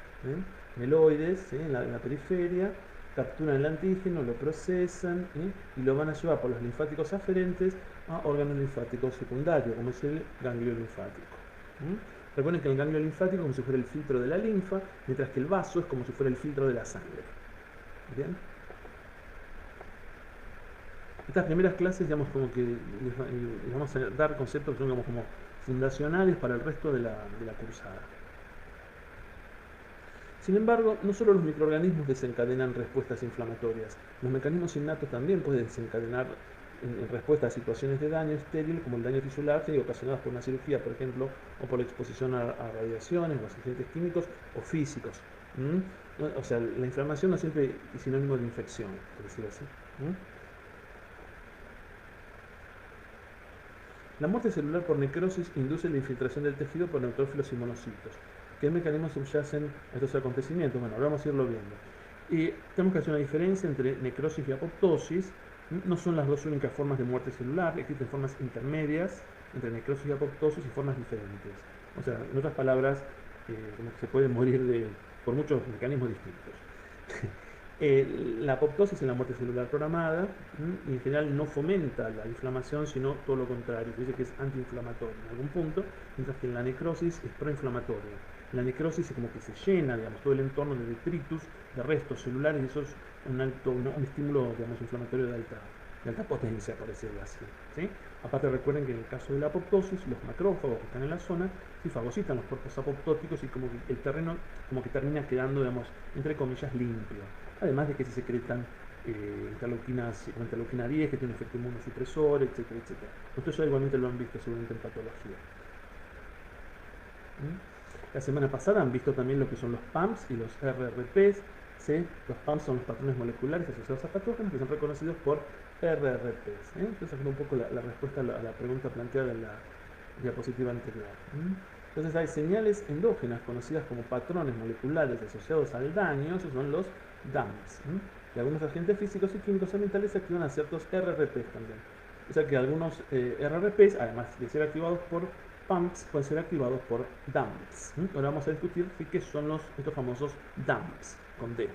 meloides en la periferia, capturan el antígeno, lo procesan y lo van a llevar por los linfáticos aferentes a órganos linfáticos secundarios, como es el ganglio linfático. Recuerden que el ganglio linfático es como si fuera el filtro de la linfa, mientras que el vaso es como si fuera el filtro de la sangre. ¿Bien? Estas primeras clases, digamos, como que les vamos a dar conceptos que son como fundacionales para el resto de la cursada. Sin embargo, no solo los microorganismos desencadenan respuestas inflamatorias, los mecanismos innatos también pueden desencadenar en respuesta a situaciones de daño estéril, como el daño tisular, ocasionados por una cirugía, por ejemplo, o por la exposición a radiaciones o agentes químicos o físicos. O sea, la inflamación no siempre es sinónimo de infección, por decirlo así. La muerte celular por necrosis induce la infiltración del tejido por neutrófilos y monocitos. ¿Qué mecanismos subyacen a estos acontecimientos? Bueno, ahora vamos a irlo viendo. Y tenemos que hacer una diferencia entre necrosis y apoptosis. No son las dos únicas formas de muerte celular, existen formas intermedias entre necrosis y apoptosis y formas diferentes. O sea, en otras palabras, se puede morir por muchos mecanismos distintos. La apoptosis es la muerte celular programada, y en general no fomenta la inflamación, sino todo lo contrario, se dice que es antiinflamatorio en algún punto, mientras que la necrosis es proinflamatoria. La necrosis es como que se llena, digamos, todo el entorno de detritus, de restos celulares, y eso es un estímulo, digamos, inflamatorio de alta potencia, por decirlo así, ¿sí? Aparte recuerden que en el caso de la apoptosis, los macrófagos que están en la zona, sí fagocitan los cuerpos apoptóticos y como que el terreno como que termina quedando, digamos, entre comillas, limpio. Además de que se secretan interleuquina 10, que tiene un efecto inmunosupresor, etcétera, etcétera. Ustedes ya igualmente lo han visto seguramente en patología. La semana pasada han visto también lo que son los PAMPs y los RRPs. ¿Sí? Los PAMPs son los patrones moleculares asociados a patógenos que son reconocidos por RRPs. Entonces, haciendo un poco la respuesta a la pregunta planteada en la diapositiva anterior. Entonces, hay señales endógenas conocidas como patrones moleculares asociados al daño, esos son los DAMPs. Y algunos agentes físicos y químicos ambientales activan a ciertos RRPs también. O sea que algunos RRPs, además de ser activados por PAMPs, pueden ser activados por DAMPs. Ahora vamos a discutir qué son estos famosos DAMPs, con D.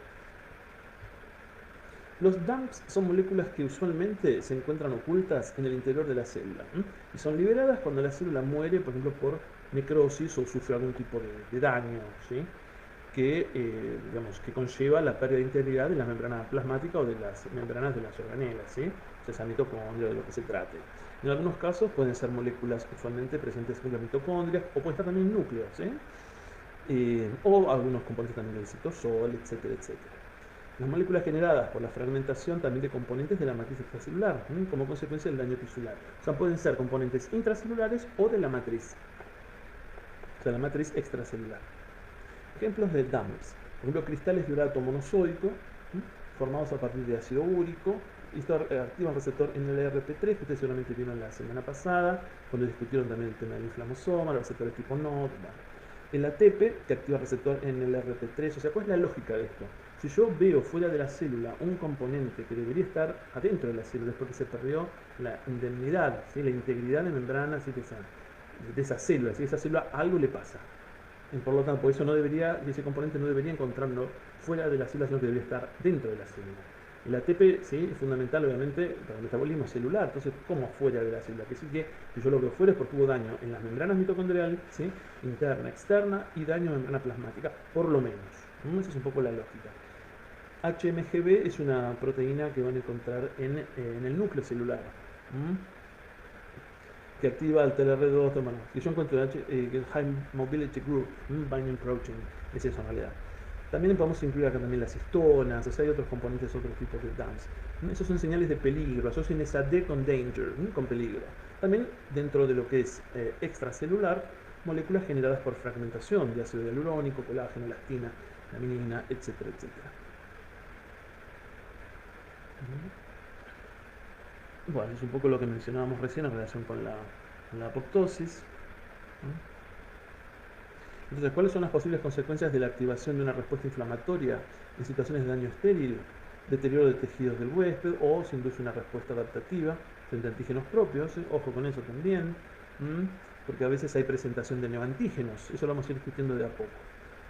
Los DAMPs son moléculas que usualmente se encuentran ocultas en el interior de la célula y son liberadas cuando la célula muere, por ejemplo, por necrosis o sufre algún tipo de daño, ¿sí? que conlleva la pérdida de integridad de la membrana plasmática o de las membranas de las organelas, ¿sí? O sea, mitocondria, de lo que se trate. En algunos casos pueden ser moléculas usualmente presentes en la mitocondria o pueden estar también en núcleos, ¿sí? O algunos componentes también del citosol, etcétera, etcétera. Las moléculas generadas por la fragmentación también de componentes de la matriz extracelular, como consecuencia del daño tisular. O sea, pueden ser componentes intracelulares o de la matriz, o sea, la matriz extracelular. Ejemplos de DAMPs, por ejemplo, cristales de urato monosódico, formados a partir de ácido úrico. Esto activa un receptor NLRP3, que ustedes seguramente vieron la semana pasada, cuando discutieron también el tema del inflamosoma, los receptores tipo NOT. El ATP, que activa el receptor NLRP3. O sea, ¿cuál es la lógica de esto? Si yo veo fuera de la célula un componente que debería estar adentro de la célula, es porque se perdió la indemnidad, ¿sí? La integridad de membranas de esa célula. Si a esa célula algo le pasa. Y por lo tanto, por eso ese componente no debería encontrarlo fuera de la célula, sino que debería estar dentro de la célula. El ATP, ¿sí? Es fundamental, obviamente, para el metabolismo celular. Entonces, ¿cómo fuera de la célula? Que sí que si yo lo veo fuera es porque hubo daño en las membranas mitocondriales, ¿sí? Interna, externa, y daño en membrana plasmática, por lo menos. Esa es un poco la lógica. HMGB es una proteína que van a encontrar en el núcleo celular, que activa el TLR2, bueno, que yo encuentro el High Mobility Group, Binding Protein, es eso en realidad. También podemos incluir acá también las histonas, o sea, hay otros componentes, otros tipos de DAMPs. Esos son señales de peligro, asocian esa D con danger, con peligro. También dentro de lo que es extracelular, moléculas generadas por fragmentación de ácido hialurónico, colágeno, elastina, laminina, etcétera, etcétera. Bueno, es un poco lo que mencionábamos recién en relación con la apoptosis. Entonces, ¿cuáles son las posibles consecuencias de la activación de una respuesta inflamatoria en situaciones de daño estéril, deterioro de tejidos del huésped, o se induce una respuesta adaptativa frente a antígenos propios? Ojo con eso también, porque a veces hay presentación de neoantígenos. Eso lo vamos a ir discutiendo de a poco.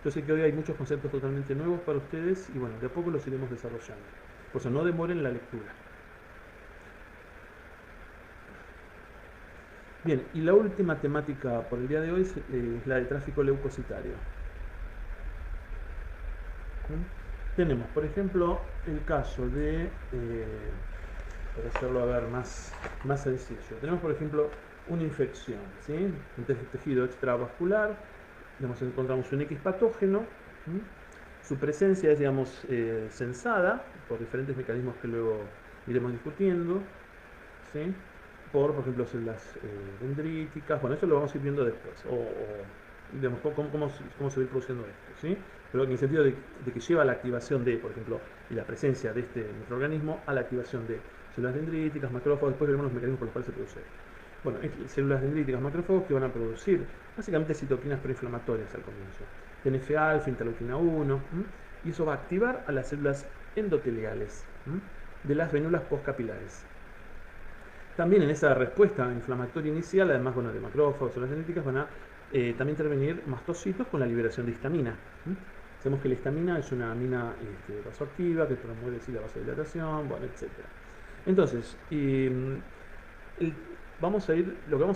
Yo sé que hoy hay muchos conceptos totalmente nuevos para ustedes y bueno, de a poco los iremos desarrollando. Por eso no demoren la lectura. Bien, y la última temática por el día de hoy es la del tráfico leucocitario. Tenemos, por ejemplo, el caso de, para hacerlo a ver más sencillo, tenemos, por ejemplo, una infección, ¿sí? Un tejido extravascular, encontramos un X patógeno, su presencia es, digamos, censada por diferentes mecanismos que luego iremos discutiendo, ¿sí? Por ejemplo, células dendríticas. Bueno, eso lo vamos a ir viendo después, digamos, cómo se va produciendo esto, ¿sí? Pero en el sentido de que lleva a la activación de, por ejemplo, y la presencia de este microorganismo a la activación de células dendríticas, macrófagos. Después veremos los mecanismos por los cuales se produce. Bueno, células dendríticas, macrófagos que van a producir básicamente citoquinas proinflamatorias al comienzo. TNF-alfa, interleuquina 1, y eso va a activar a las células endoteliales de las vénulas postcapilares. También en esa respuesta inflamatoria inicial, además de macrófagos o células dendríticas, van a también intervenir mastocitos con la liberación de histamina. Sabemos que la histamina es una amina vasoactiva que promueve la vasodilatación, bueno, etc. Entonces, lo que vamos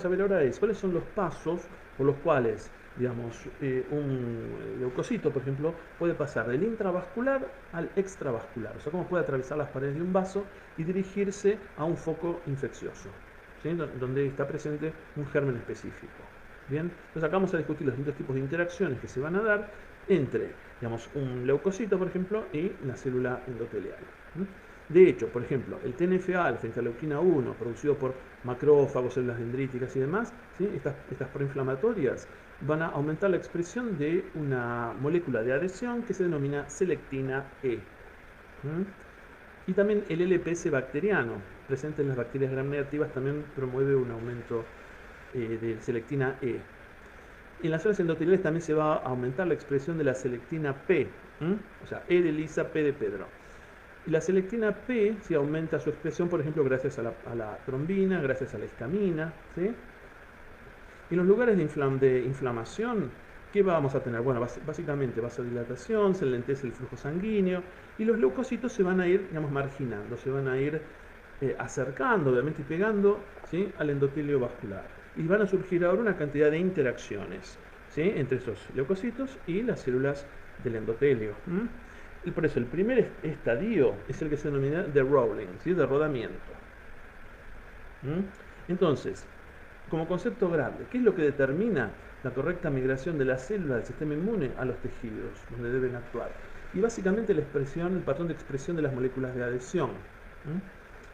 a ver ahora es cuáles son los pasos por los cuales, digamos, un leucocito, por ejemplo, puede pasar del intravascular al extravascular. O sea, cómo puede atravesar las paredes de un vaso y dirigirse a un foco infeccioso, ¿sí? Donde está presente un germen específico. Bien, entonces acá vamos a discutir los distintos tipos de interacciones que se van a dar entre, digamos, un leucocito, por ejemplo, y la célula endotelial. De hecho, por ejemplo, el TNF-A, la interleuquina 1, producido por macrófagos, células dendríticas y demás, ¿sí? Estas proinflamatorias van a aumentar la expresión de una molécula de adhesión que se denomina selectina E. Y también el LPS bacteriano, presente en las bacterias gram negativas, también promueve un aumento de selectina E. En las células endoteliales también se va a aumentar la expresión de la selectina P, o sea, E de Lisa, P de Pedro. Y la selectina P se aumenta su expresión, por ejemplo, gracias a la trombina, gracias a la histamina, ¿sí? En los lugares de inflamación, ¿qué vamos a tener? Bueno, básicamente vasodilatación, se lentece el flujo sanguíneo y los leucocitos se van a ir, digamos, marginando, se van a ir acercando, obviamente, y pegando, ¿sí?, al endotelio vascular. Y van a surgir ahora una cantidad de interacciones, ¿sí?, entre esos leucocitos y las células del endotelio. Y por eso el primer estadio es el que se denomina de rolling, ¿sí?, de rodamiento. Entonces, como concepto grande, ¿qué es lo que determina la correcta migración de las células del sistema inmune a los tejidos donde deben actuar? Y básicamente el patrón de expresión de las moléculas de adhesión.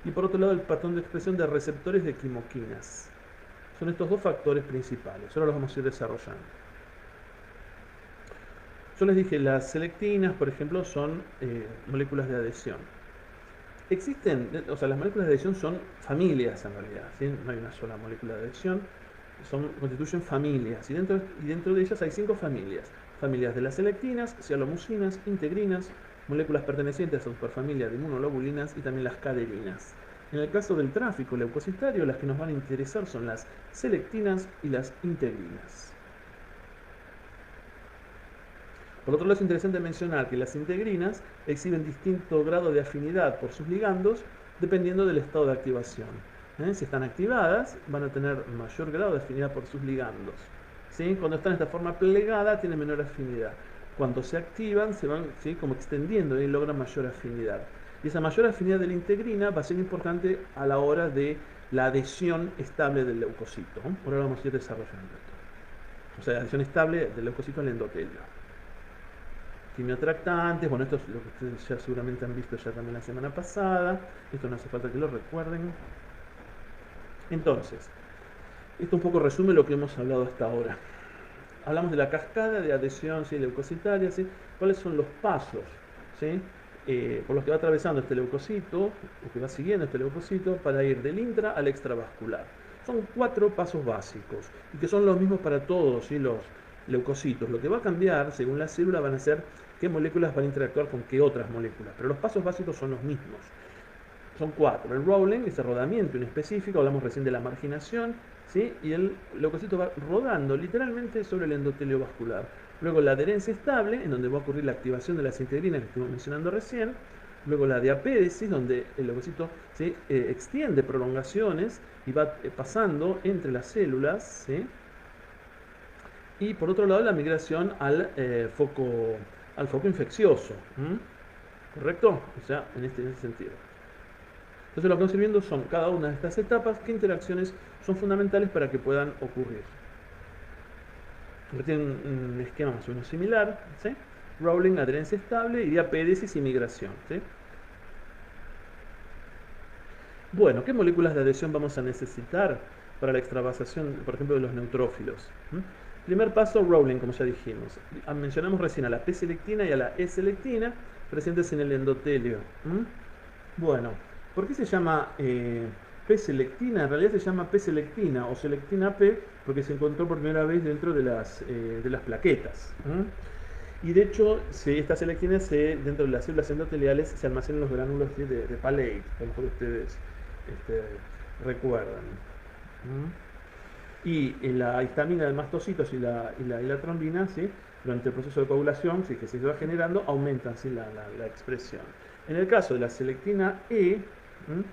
Y por otro lado, el patrón de expresión de receptores de quimoquinas. Son estos dos factores principales. Ahora los vamos a ir desarrollando. Yo les dije, las selectinas, por ejemplo, son moléculas de adhesión. Existen, o sea, las moléculas de adhesión son familias en realidad, ¿sí? No hay una sola molécula de adhesión, constituyen familias, y dentro de ellas hay 5 familias. Familias de las selectinas, sialomucinas, integrinas, moléculas pertenecientes a la superfamilia de inmunoglobulinas y también las caderinas. En el caso del tráfico leucocitario, las que nos van a interesar son las selectinas y las integrinas. Por otro lado, es interesante mencionar que las integrinas exhiben distinto grado de afinidad por sus ligandos dependiendo del estado de activación. Si están activadas, van a tener mayor grado de afinidad por sus ligandos. ¿Sí? Cuando están de esta forma plegada, tienen menor afinidad. Cuando se activan, se van, ¿sí?, como extendiendo y logran mayor afinidad. Y esa mayor afinidad de la integrina va a ser importante a la hora de la adhesión estable del leucocito. Ahora vamos a ir desarrollando esto. O sea, la adhesión estable del leucocito al endotelio. Quimiotractantes, bueno, esto es lo que ustedes ya seguramente han visto ya también la semana pasada. Esto no hace falta que lo recuerden. Entonces, esto un poco resume lo que hemos hablado hasta ahora. Hablamos de la cascada de adhesión, ¿sí?, leucocitaria, ¿sí? ¿Cuáles son los pasos, ¿sí?, por los que va atravesando este leucocito, o que va siguiendo este leucocito, para ir del intra al extravascular? Son 4 pasos básicos, y que son los mismos para todos, ¿sí?, los leucocitos. Lo que va a cambiar, según la célula, van a ser qué moléculas van a interactuar con qué otras moléculas, pero los pasos básicos son los mismos. Son 4. El rolling, ese rodamiento inespecífico, hablamos recién de la marginación, ¿sí?, y el leucocito va rodando literalmente sobre el endotelio vascular. Luego la adherencia estable, en donde va a ocurrir la activación de las integrinas que estuvimos mencionando recién. Luego la diapédesis, donde el leucocito se extiende prolongaciones y va pasando entre las células, ¿sí? Y por otro lado, la migración al foco infeccioso. ¿Correcto? O sea, en ese sentido. Entonces lo que vamos a ir viendo son cada una de estas etapas, qué interacciones son fundamentales para que puedan ocurrir. Tienen un esquema más o menos similar, ¿sí? Rolling, adherencia estable, y diapédesis y migración, ¿sí? Bueno, ¿qué moléculas de adhesión vamos a necesitar para la extravasación, por ejemplo, de los neutrófilos? Primer paso, rolling, como ya dijimos. Mencionamos recién a la P-selectina y a la E-selectina, presentes en el endotelio. Bueno, ¿por qué se llama P-selectina? En realidad se llama P-selectina o selectina P porque se encontró por primera vez dentro de las plaquetas. Y de hecho, esta selectina dentro de las células endoteliales se almacenan los gránulos de Palade, a lo mejor ustedes recuerdan. Y la histamina del mastocitos y la trombina, ¿sí? Durante el proceso de coagulación, ¿sí? que se va generando, aumentan, ¿sí? la expresión. En el caso de la selectina E, ¿m?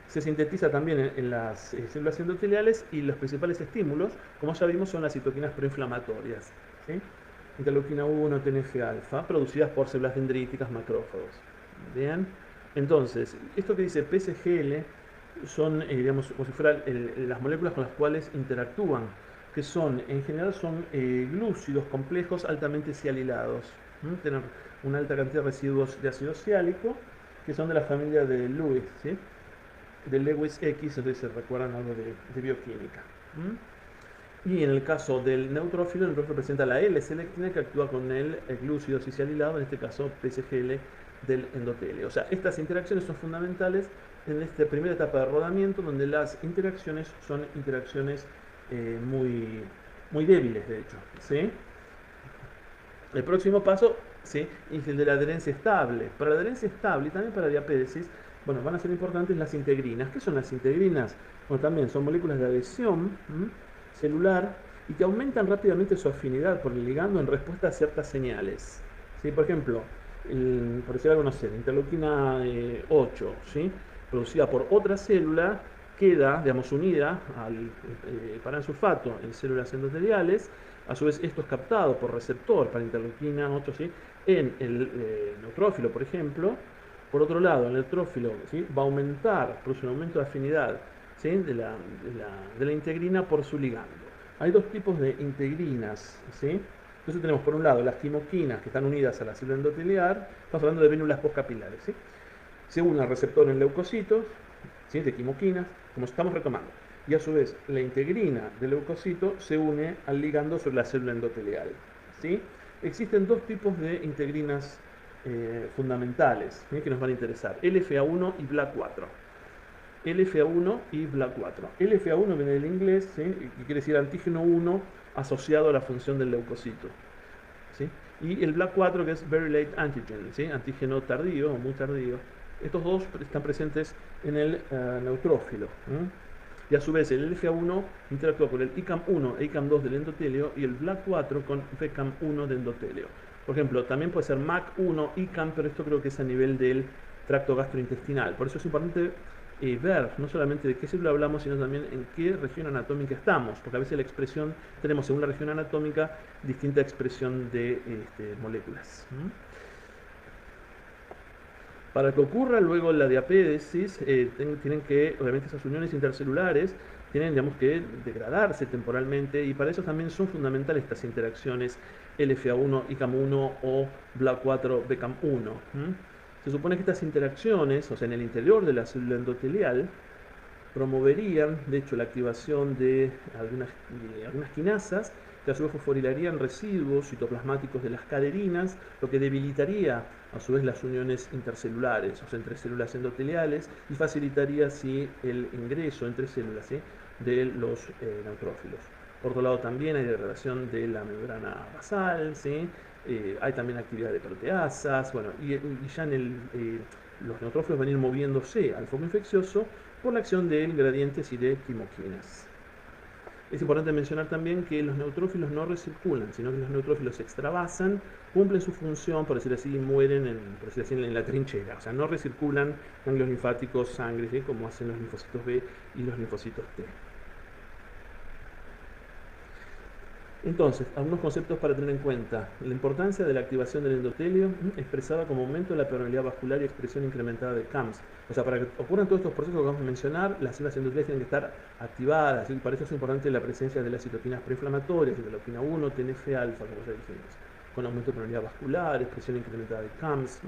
Se sintetiza también en las células endoteliales y los principales estímulos, como ya vimos, son las citoquinas proinflamatorias, ¿sí? Interleuquina 1, TNF-alfa, producidas por células dendríticas, macrófagos. Bien, entonces, esto que dice PSGL son, digamos, como si fueran las moléculas con las cuales interactúan, que son, en general, son glúcidos complejos altamente sialilados. Tienen una alta cantidad de residuos de ácido siálico, que son de la familia de Lewis, ¿sí? De Lewis X, entonces se recuerdan algo de bioquímica. Y en el caso del neutrófilo, el neutrófilo presenta la L-selectina que actúa con el glúcido cisialilado, en este caso PSGL del endotelio. O sea, estas interacciones son fundamentales en esta primera etapa de rodamiento, donde las interacciones son interacciones muy, muy débiles, de hecho, ¿sí? El próximo paso, ¿sí? Es el de la adherencia estable. Para la adherencia estable y también para la diapédesis, bueno, van a ser importantes las integrinas. ¿Qué son las integrinas? Bueno, también son moléculas de adhesión celular y que aumentan rápidamente su afinidad por el ligando en respuesta a ciertas señales. ¿Sí? Por ejemplo, por decir algo, no sé, la interleuquina 8, ¿sí? Producida por otra célula, queda, digamos, unida al paransulfato en células endoteliales. A su vez, esto es captado por receptor para interleuquina 8, ¿sí? En el neutrófilo, por ejemplo. Por otro lado, el neutrófilo, ¿sí? Va a aumentar, produce un aumento de afinidad, ¿sí? de la integrina por su ligando. Hay dos tipos de integrinas, ¿sí? Entonces tenemos por un lado las quimoquinas que están unidas a la célula endoteliar, estamos hablando de vénulas postcapilares, ¿sí? Se une al receptor en leucocitos, ¿sí? De quimoquinas, como estamos retomando. Y a su vez, la integrina del leucocito se une al ligando sobre la célula endotelial, ¿sí? Existen dos tipos de integrinas fundamentales, ¿sí? Que nos van a interesar, LFA1 y BLA4. LFA1 y BLA4. LFA1 viene del inglés, ¿sí? Que quiere decir antígeno 1 asociado a la función del leucocito, ¿sí? Y el BLA4, que es Very Late Antigen, ¿sí? Antígeno tardío o muy tardío. Estos dos están presentes en el neutrófilo. Y a su vez el LFA1 interactúa con el ICAM1 e ICAM2 del endotelio y el BLA4 con VCAM1 del endotelio. Por ejemplo, también puede ser MAC1, ICAM, pero esto creo que es a nivel del tracto gastrointestinal. Por eso es importante ver no solamente de qué célula hablamos, sino también en qué región anatómica estamos, porque a veces la expresión, tenemos según la región anatómica, distinta expresión de moléculas. Para que ocurra luego la diapédesis, tienen que, obviamente esas uniones intercelulares, tienen, digamos, que degradarse temporalmente, y para eso también son fundamentales estas interacciones LFA1, ICAM1 o BLA4, BCAM1. Se supone que estas interacciones, o sea, en el interior de la célula endotelial, promoverían, de hecho, la activación de algunas quinasas, que a su vez fosforilarían residuos citoplasmáticos de las caderinas, lo que debilitaría a su vez las uniones intercelulares, o sea, entre células endoteliales, y facilitaría así el ingreso entre células, ¿sí? De los neutrófilos. Por otro lado, también hay degradación de la membrana basal, ¿sí? Hay también actividad de proteasas, bueno, y ya los neutrófilos van a ir moviéndose al foco infeccioso por la acción de gradientes y de quimoquinas. Es importante mencionar también que los neutrófilos no recirculan, sino que los neutrófilos se extravasan, cumplen su función, por decir así, y mueren por decir así, en la trinchera. O sea, no recirculan ganglios linfáticos, sangre, ¿sí? Como hacen los linfocitos B y los linfocitos T. Entonces, algunos conceptos para tener en cuenta. La importancia de la activación del endotelio, expresada como aumento de la permeabilidad vascular y expresión incrementada de CAMS. O sea, para que ocurran todos estos procesos que vamos a mencionar, las células endoteliales tienen que estar activadas, y para eso es importante la presencia de las citoquinas proinflamatorias, interleuquina 1, TNF-alfa, como ya dijimos, con aumento de permeabilidad vascular, expresión incrementada de CAMS.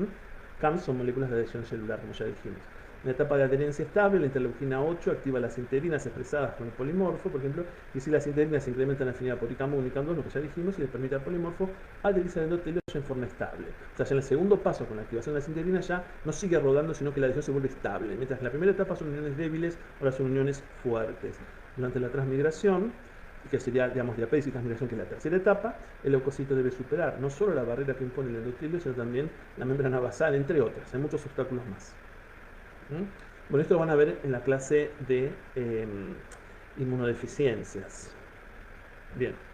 CAMS son moléculas de adhesión celular, como ya dijimos. En la etapa de adherencia estable, la interleuquina 8 activa las integrinas expresadas con el polimorfo, por ejemplo, y si las integrinas incrementan la afinidad por ICAM1 y ICAM2, lo que ya dijimos, y les permite al polimorfo adherirse al endotelio en forma estable. O sea, ya en el segundo paso, con la activación de las integrinas, ya no sigue rodando, sino que la adhesión se vuelve estable. Mientras en la primera etapa son uniones débiles, ahora son uniones fuertes. Durante la transmigración, que sería, digamos, diapésis y transmigración, que es la tercera etapa, el leucocito debe superar no solo la barrera que impone el endotelio, sino también la membrana basal, entre otras. Hay muchos obstáculos más. Bueno, esto lo van a ver en la clase de inmunodeficiencias. Bien.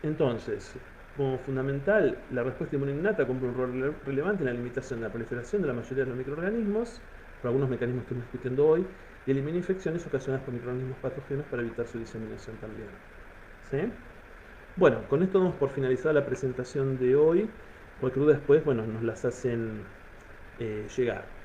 Entonces, como fundamental, la respuesta inmunológica cumple un rol relevante en la limitación de la proliferación de la mayoría de los microorganismos, por algunos mecanismos que estamos discutiendo hoy, y elimina infecciones ocasionadas por microorganismos patógenos para evitar su diseminación también. ¿Sí? Bueno, con esto damos por finalizada la presentación de hoy. Cualquier duda después, bueno, nos las hacen llegar.